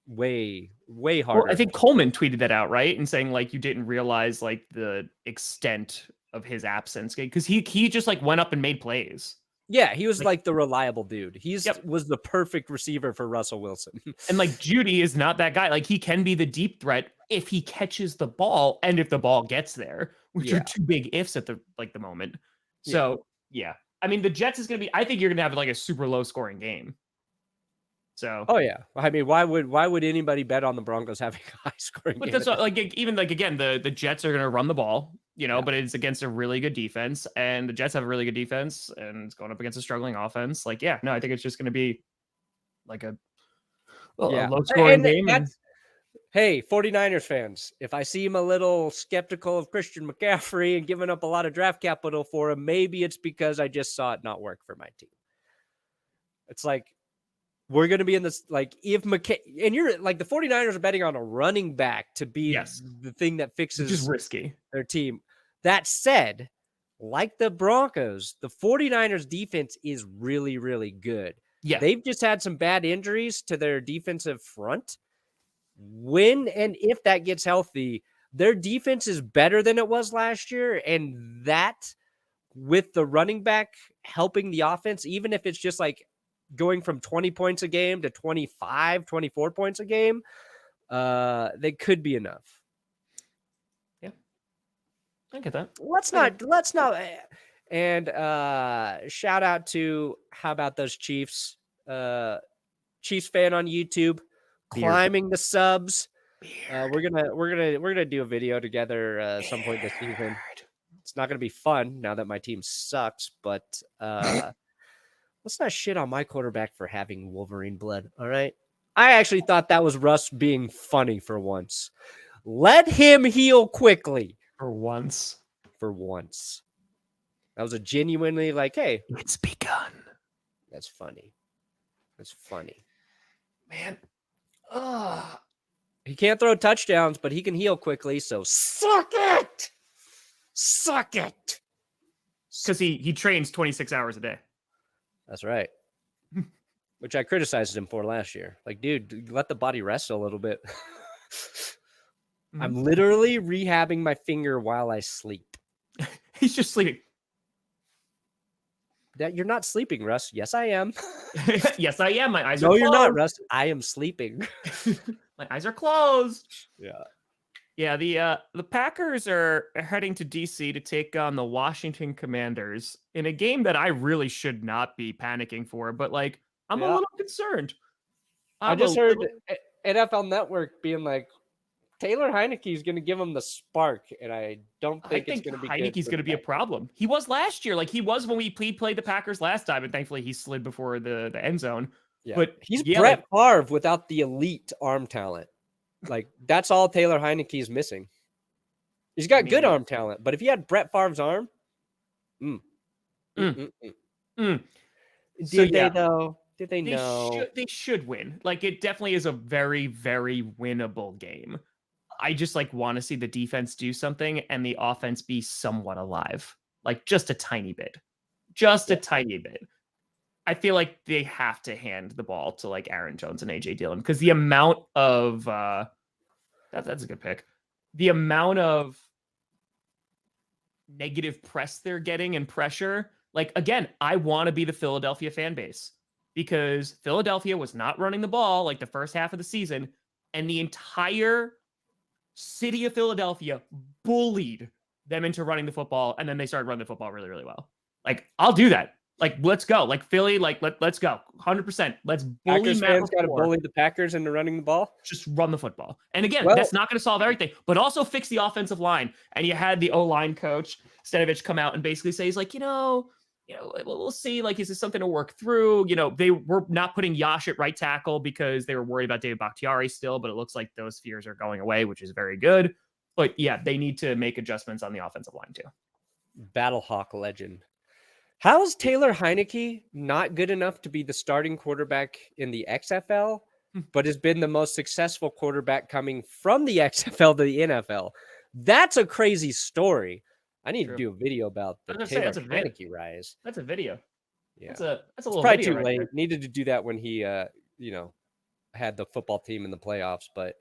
way harder. Well, I think Coleman tweeted that out, right? And saying like you didn't realize like the extent of his absence because he just like went up and made plays. Yeah, he was like the reliable dude. Was the perfect receiver for Russell Wilson. And like Judy is not that guy. Like he can be the deep threat if he catches the ball and if the ball gets there, which are two big ifs at the moment. So yeah. I mean, the Jets is going to be, I think you're going to have like a super low scoring game. So, oh yeah. I mean, why would anybody bet on the Broncos having a high scoring game? But that's what, like, even like, again, the Jets are going to run the ball, but it's against a really good defense and the Jets have a really good defense and it's going up against a struggling offense. Like, yeah, no, I think it's just going to be like a low scoring game. Hey, 49ers fans, if I seem a little skeptical of Christian McCaffrey and giving up a lot of draft capital for him, maybe it's because I just saw it not work for my team. It's like, we're going to be in this, like, if and you're like, the 49ers are betting on a running back to be the thing that fixes just risky their team. That said, like the Broncos, the 49ers defense is really, really good. Yeah. They've just had some bad injuries to their defensive front. When and if that gets healthy, their defense is better than it was last year. And that with the running back helping the offense, even if it's just like going from 20 points a game to 25, 24 points a game, they could be enough. Yeah. I get that. Let's not. And shout out to, how about those Chiefs? Chiefs fan on YouTube. Climbing the subs. We're gonna do a video together some point this season. It's not gonna be fun now that my team sucks, but let's not shit on my quarterback for having Wolverine blood. All right, I actually thought that was Russ being funny for once. Let him heal quickly for once. That was a genuinely like, hey, it's begun. That's funny, man. He can't throw touchdowns, but he can heal quickly. So suck it. Because he trains 26 hours a day. That's right. Which I criticized him for last year. Like, dude, let the body rest a little bit. I'm literally rehabbing my finger while I sleep. He's just sleeping. That you're not sleeping, Russ. Yes, I am. Yes, I am. My eyes are closed. closed. No, you're not, Russ. I am sleeping. My eyes are closed. Yeah. Yeah, the Packers are heading to DC to take on the Washington Commanders in a game that I really should not be panicking for, but like I'm a little concerned. I just heard NFL Network being like, Taylor Heinicke is going to give him the spark, and I don't think it's going to be good. Heinicke's going to be a problem. He was last year. Like, he was when we played the Packers last time, and thankfully he slid before the end zone. Yeah. But he's Brett Favre without the elite arm talent. Like, that's all Taylor Heinicke is missing. He's got good arm talent, but if he had Brett Favre's arm, Did they know? They should win. Like, it definitely is a very, very winnable game. I just want to see the defense do something and the offense be somewhat alive. Like, just a tiny bit. A tiny bit. I feel like they have to hand the ball to Aaron Jones and AJ Dillon, because the amount of that's a good pick. The amount of negative press they're getting and pressure. Again, I want to be the Philadelphia fan base, because Philadelphia was not running the ball the first half of the season, and the entire city of Philadelphia bullied them into running the football, and then they started running the football really, really well. I'll do that. Let's go. Philly, let's go. 100%. Let's bully Packers Matt fans got to LaFleur. bully the Packers into running the ball. Just run the football. And again, that's not going to solve everything, but also fix the offensive line. And you had the O-line coach, Stenovich, come out and basically say, he's we'll see. Is this something to work through? They were not putting Yash at right tackle because they were worried about David Bakhtiari still, but it looks like those fears are going away, which is very good. But yeah, they need to make adjustments on the offensive line too. Battlehawk legend. How is Taylor Heinicke not good enough to be the starting quarterback in the XFL, but has been the most successful quarterback coming from the XFL to the NFL? That's a crazy story. I need to do a video about the Taylor Heinicke rise. That's a video. Yeah, that's a little probably video too right late. there. Needed to do that when he, had the football team in the playoffs. But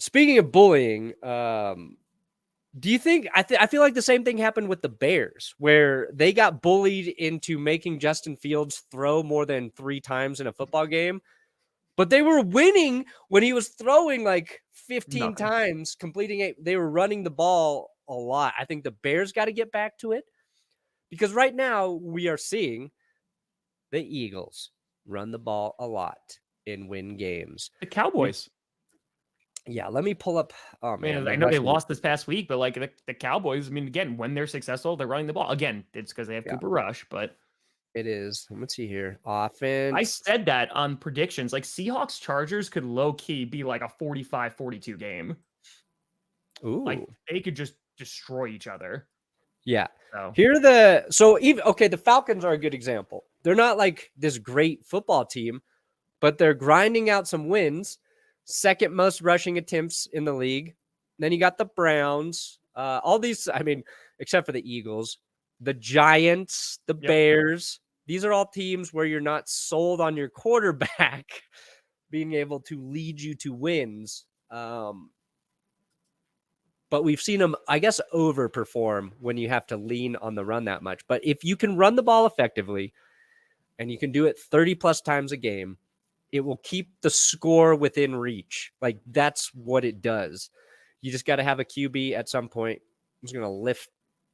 speaking of bullying, do you think I feel like the same thing happened with the Bears, where they got bullied into making Justin Fields throw more than 3 times in a football game, but they were winning when he was throwing 15 times, completing 8. They were running the ball a lot. I think the Bears got to get back to it, because right now we are seeing the Eagles run the ball a lot and win games. The Cowboys. Yeah, let me pull up. Oh man, I know they lost this past week, but the Cowboys, again, when they're successful, they're running the ball. Again, it's because they have Cooper Rush, but it is. Let's see here. Offense. I said that on predictions. Seahawks Chargers could low key be a 45-42 game. Ooh. They could just destroy each other. Yeah. So the Falcons are a good example. They're not this great football team, but they're grinding out some wins. Second most rushing attempts in the league. Then you got the Browns. All these, except for the Eagles, the Giants, the Bears. These are all teams where you're not sold on your quarterback being able to lead you to wins. But we've seen them, I guess, overperform when you have to lean on the run that much. But if you can run the ball effectively and you can do it 30 plus times a game, it will keep the score within reach. That's what it does. You just got to have a QB at some point who's going to lift,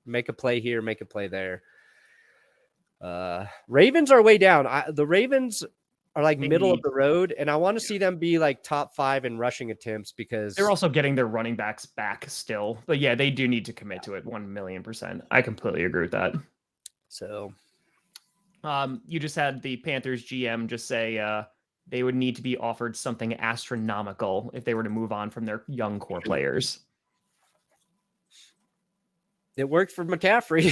make a play here, make a play there. Ravens are way down. The Ravens are middle of the road, and I want to see them be top 5 in rushing attempts, because they're also getting their running backs back still. But yeah, they do need to commit to it 1,000,000%. I completely agree with that. So, you just had the Panthers GM just say they would need to be offered something astronomical if they were to move on from their young core players. It worked for McCaffrey.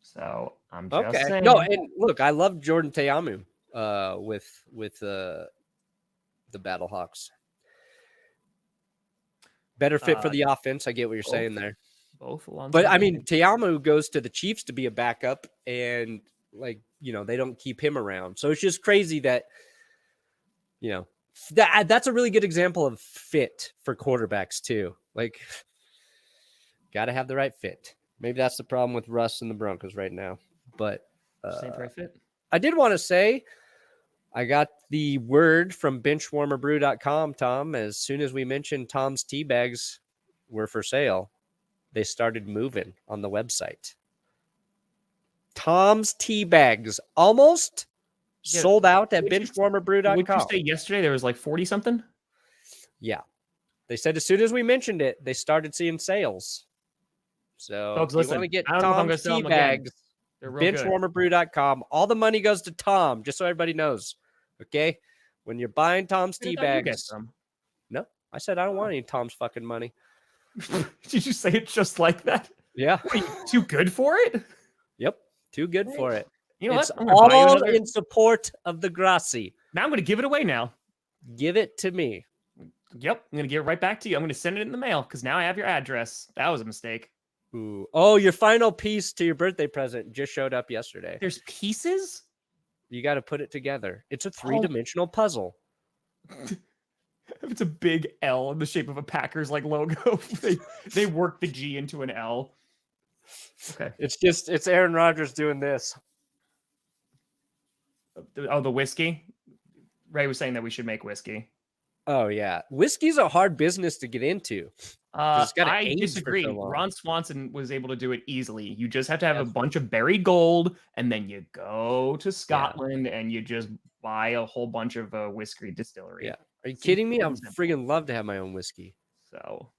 So I'm just saying. No, and look, I love Jordan Ta'amu with the Battlehawks. Better fit for the offense. I get what you're saying there. Both along. But Ta'amu goes to the Chiefs to be a backup, and they don't keep him around. So it's just crazy that, that's a really good example of fit for quarterbacks too. Got to have the right fit. Maybe that's the problem with Russ and the Broncos right now. But right fit. I did want to say, I got the word from benchwarmerbrew.com, Tom. As soon as we mentioned Tom's tea bags were for sale, they started moving on the website. Tom's tea bags almost Sold out at Would you benchwarmerbrew.com. say yesterday there was like 40 something? Yeah. They said as soon as we mentioned it, they started seeing sales. So Folks, if you listen, want to get I don't know if I'm gonna Tom's sell tea them again. bags, They're real good. benchwarmerbrew.com. All the money goes to Tom, just so everybody knows. Okay? When you're buying Tom's tea bags. No, I said I don't want any Tom's fucking money. Did you say it just like that? Yeah. What, are you too good for it? Yep. Too good for it. You know it's what? I'm gonna buy you all another. in support of the Grossi. Now I'm going to give it away now. Give it to me. Yep. I'm going to give it right back to you. I'm going to send it in the mail because now I have your address. That was a mistake. Ooh. Oh, your final piece to your birthday present just showed up yesterday. There's pieces? You got to put it together. It's a 3-dimensional puzzle. It's a big L in the shape of a Packers like logo. they work the G into an L. Okay. It's Aaron Rodgers doing this. Oh, the whiskey? Ray was saying that we should make whiskey. Oh, yeah. Whiskey's a hard business to get into. I disagree. So Ron Swanson was able to do it easily. You just have to have a bunch of buried gold, and then you go to Scotland and you just buy a whole bunch of whiskey distillery. Yeah. Are you kidding me? I would friggin' love to have my own whiskey. So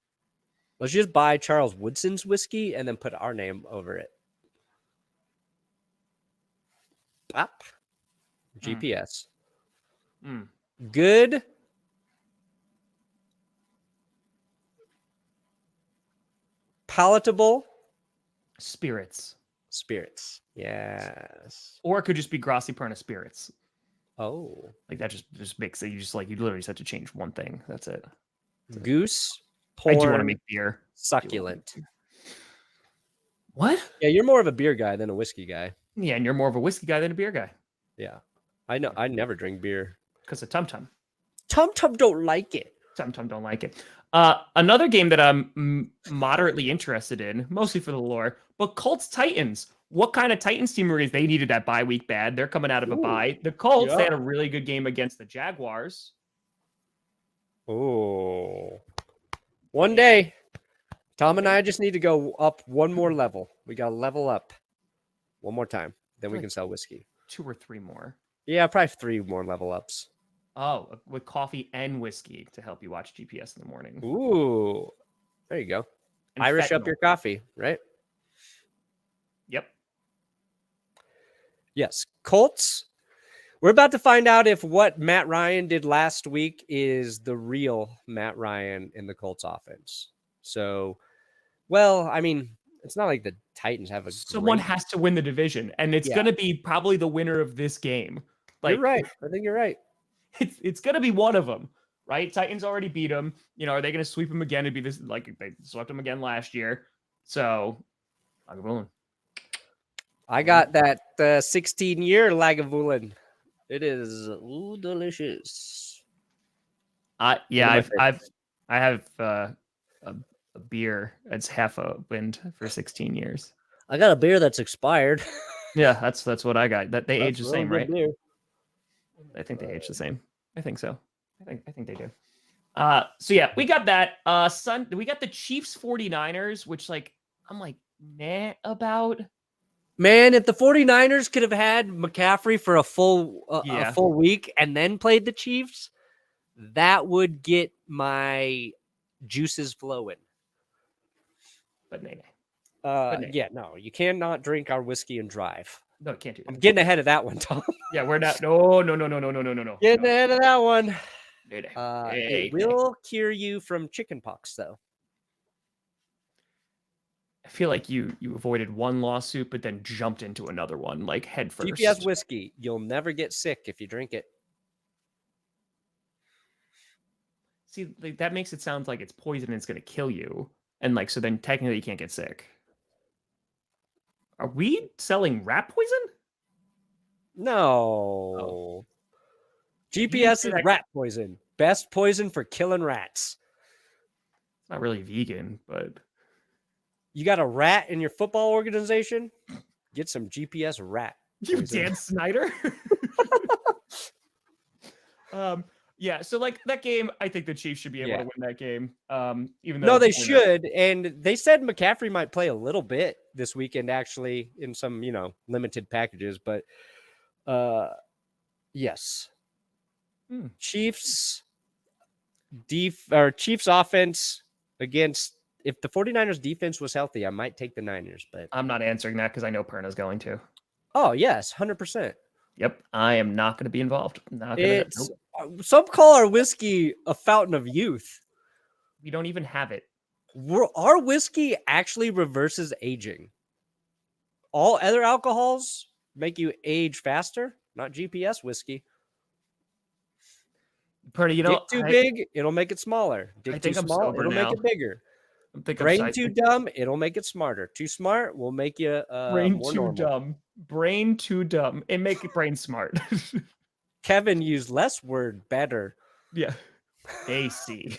let's just buy Charles Woodson's whiskey and then put our name over it. Pop. GPS. Good. Palatable. Spirits. Yes. Or it could just be Grossi Perna spirits. Oh. Like that just makes it. You literally just have to change one thing. That's it. Goose. I do want to Porn, make beer. Succulent. What? Yeah, you're more of a beer guy than a whiskey guy. Yeah, and you're more of a whiskey guy than a beer guy. Yeah. I know. I never drink beer. Because of Tum Tum. Tum Tum don't like it. Tum Tum don't like it. Another game that I'm moderately interested in, mostly for the lore, but Colts Titans. What kind of Titans team is they needed that bye week bad? They're coming out of a bye. The Colts, they had a really good game against the Jaguars. Oh. One day, Tom and I just need to go up one more level. We got to level up one more time. Then we can sell whiskey. 2 or 3 more. Yeah, probably 3 more level ups. Oh, with coffee and whiskey to help you watch GPS in the morning. Ooh. There you go. And Irish up fentanyl. your coffee, right? Yep. Yes. Colts. We're about to find out if what Matt Ryan did last week is the real Matt Ryan in the Colts offense. So, well, I mean, it's not like the Titans have a Someone has to win the division, and it's going to be probably the winner of this game. Like, you're right. I think you're right. It's going to be one of them, right? Titans already beat them. You know, are they going to sweep them again? It'd be this like they swept them again last year. So, Lagavulin. I got that 16-year Lagavulin. It is delicious. I have a beer that's half a wind for 16 years. I got a beer that's expired. Yeah, that's what I got. That they age the same, right? Beer. I think they age the same. I think so. I think they do. So yeah, we got that. We got the Chiefs 49ers, which I'm meh about. Man, if the 49ers could have had McCaffrey for a full week and then played the Chiefs, that would get my juices flowing. But nay. Yeah, no, you cannot drink our whiskey and drive. No, can't do that. I'm getting ahead of that one, Tom. Yeah, we're not. No. Getting ahead of that one. It It will cure you from chickenpox, though. I feel like you avoided one lawsuit, but then jumped into another one, like head first. GPS whiskey. You'll never get sick if you drink it. See, that makes it sound like it's poison and it's going to kill you. And so then technically you can't get sick. Are we selling rat poison? No. Oh. GPS is rat poison. Best poison for killing rats. It's not really vegan, but... You got a rat in your football organization? Get some GPS rat. You Dan Snyder? Yeah, so that game, I think the Chiefs should be able to win that game. Even though no, they should. And they said McCaffrey might play a little bit this weekend, actually, in some, limited packages. But Yes. Hmm. Chiefs offense against, if the 49ers defense was healthy, I might take the Niners, but I'm not answering that because I know Perna's going to. oh yes, 100%. Yep, I am not going to be involved. Not gonna. It's Nope. some call our whiskey a fountain of youth. We don't even have it. Our whiskey actually reverses aging. All other alcohols make you age faster, not GPS whiskey. Perna, you know, Dick too big, it'll make it smaller. Dick I think too I'm small, sober it'll now. make it bigger. I think Brain too dumb, it'll make it smarter. Too smart will make you brain more too normal. dumb. Brain too dumb. It make your brain smart. Kevin used less word better. Yeah. AC.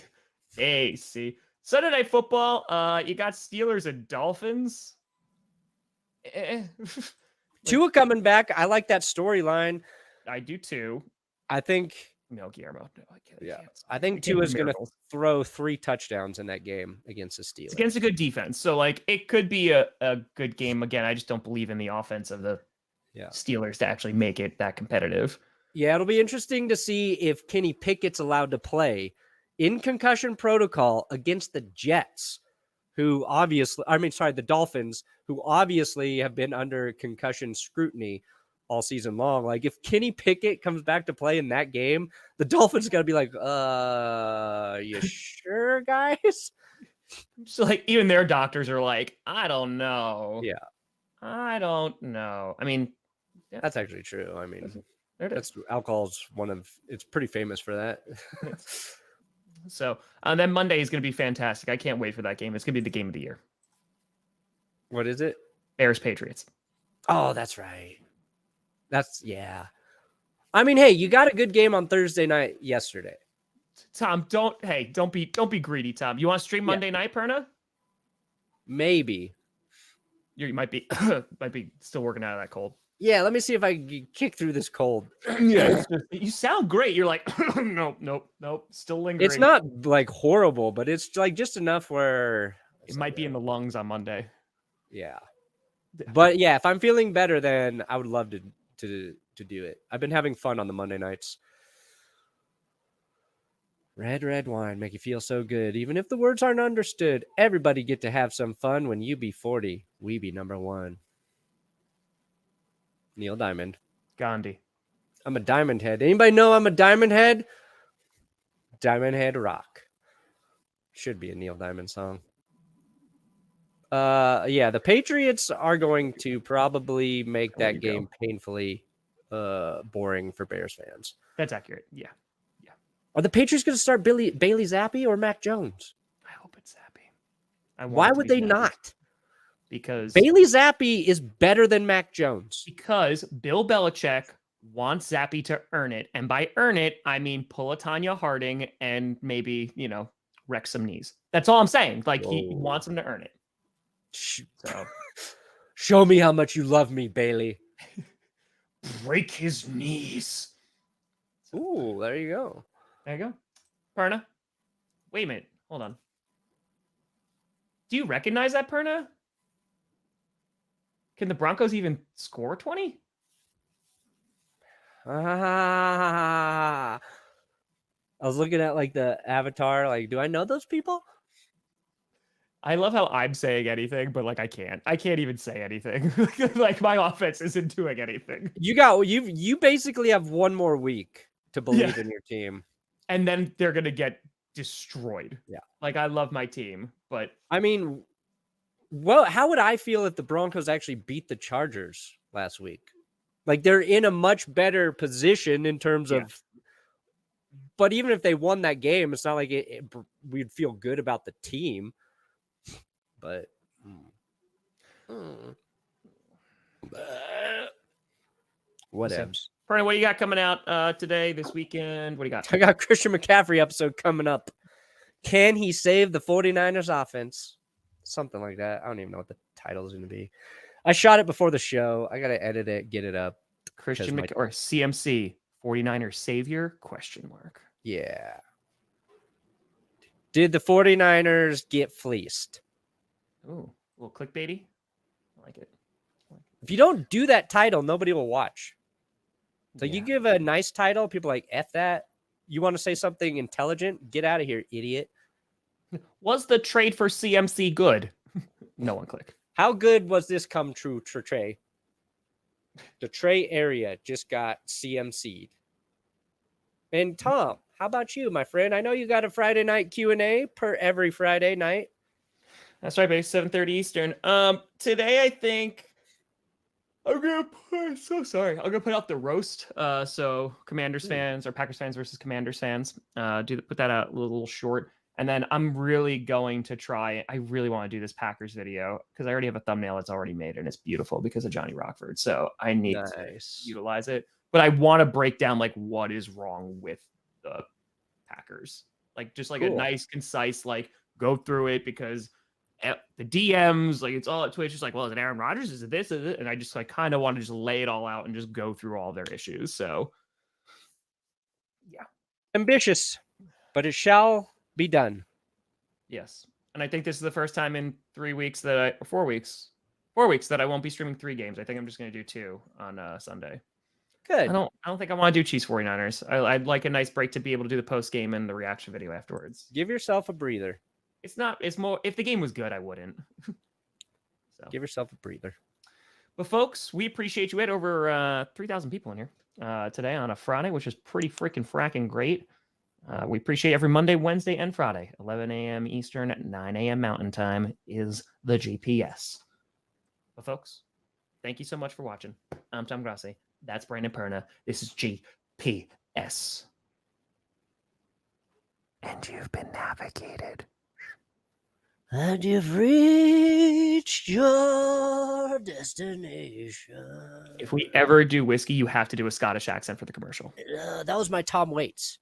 Sunday Night Football. You got Steelers and Dolphins. Tua coming back. I like that storyline. I do too. I think. No, Guillermo. No, I think Tua's going to throw 3 touchdowns in that game against the Steelers. It's against a good defense. So, like, it could be a good game. Again, I just don't believe in the offense of the Steelers to actually make it that competitive. Yeah, it'll be interesting to see if Kenny Pickett's allowed to play in concussion protocol against the Jets, the Dolphins, who obviously have been under concussion scrutiny all season long. Like, if Kenny Pickett comes back to play in that game, the Dolphins got to be like, you sure, guys? So, like, even their doctors are like, I don't know. Yeah. I don't know. I mean, yeah. That's actually true. I mean, alcohol's it's pretty famous for that. So, then Monday is going to be fantastic. I can't wait for that game. It's going to be the game of the year. What is it? Bears Patriots. Oh, that's right. Yeah. I mean, hey, you got a good game on Thursday night yesterday. Tom, don't be greedy, Tom. You want to stream Monday night, Perna? Maybe. You might be still working out of that cold. Yeah, let me see if I can kick through this cold. Yeah, you sound great. You're like, nope, still lingering. It's not like horrible, but it's like just enough where it might be in the lungs on Monday. Yeah. But yeah, if I'm feeling better, then I would love to do it. I've been having fun on the Monday nights. Red wine make you feel so good. Even if the words aren't understood, everybody get to have some fun. When you be 40, we be number 1. Neil Diamond. Gandhi. I'm a diamond head. Anybody know I'm a diamond head? Diamond Head Rock. Should be a Neil Diamond song. Yeah, the Patriots are going to probably make that game painfully boring for Bears fans. That's accurate. Yeah. Are the Patriots going to start Bailey Zappi or Mac Jones? I hope it's Zappi. Why would they not? Because Bailey Zappi is better than Mac Jones. Because Bill Belichick wants Zappi to earn it. And by earn it, I mean pull a Tanya Harding and maybe, wreck some knees. That's all I'm saying. Like, he wants him to earn it. So, show me how much you love me, Bailey. Break his knees. Ooh, there you go. There you go. Perna. Wait a minute. Hold on. Do you recognize that, Perna? Can the Broncos even score 20? I was looking at like the avatar. Like, do I know those people? I love how I'm saying anything, but like I can't even say anything. Like my offense isn't doing anything. You basically have one more week to believe in your team. And then they're gonna get destroyed. Yeah. Like I love my team, but I mean, well, how would I feel if the Broncos actually beat the Chargers last week? Like they're in a much better position in terms of, but even if they won that game, it's not like we'd feel good about the team. But whatever. Perna, what do you got coming out today, this weekend? What do you got? I got Christian McCaffrey episode coming up. Can he save the 49ers offense? Something like that. I don't even know what the title is going to be. I shot it before the show. I got to edit it, get it up. Christian or CMC 49er savior ? Yeah. Did the 49ers get fleeced? Ooh, a little clickbaity. I like it. If you don't do that title, nobody will watch. So you give a nice title, people are like, F that. You want to say something intelligent? Get out of here, idiot. Was the trade for CMC good? No one click. How good was this come true, Trey? The Trey area just got CMC'd. And Tom, how about you, my friend? I know you got a Friday night Q&A per every Friday night. That's right, baby. 7:30 Eastern. Today I think I'm gonna put out the roast. So Commanders fans or Packers fans versus Commanders fans. Put that out a little short. And then I'm really going to try. I really want to do this Packers video because I already have a thumbnail that's already made and it's beautiful because of Johnny Rockford. So I need to utilize it. But I want to break down like what is wrong with the Packers. Like just like a nice, concise, like go through it because the DMs, like it's all at Twitch. It's like, well, is it Aaron Rodgers? Is it this? Is it? And I just like kind of want to just lay it all out and just go through all their issues. So yeah. Ambitious, but it shall be done. Yes. And I think this is the first time in 4 weeks that I won't be streaming 3 games. I think I'm just going to do 2 on Sunday. Good. I don't think I want to do Chiefs 49ers. I'd like a nice break to be able to do the post game and the reaction video afterwards. Give yourself a breather. It's more, if the game was good, I wouldn't. So give yourself a breather. But folks, we appreciate you. We had over 3,000 people in here today on a Friday, which is pretty freaking fracking great. We appreciate every Monday, Wednesday, and Friday. 11 a.m. Eastern, 9 a.m. Mountain Time is the GPS. But folks, thank you so much for watching. I'm Tom Grossi. That's Brandon Perna. This is GPS. And you've been navigated. And you've reached your destination. If we ever do whiskey, you have to do a Scottish accent for the commercial. That was my Tom Waits.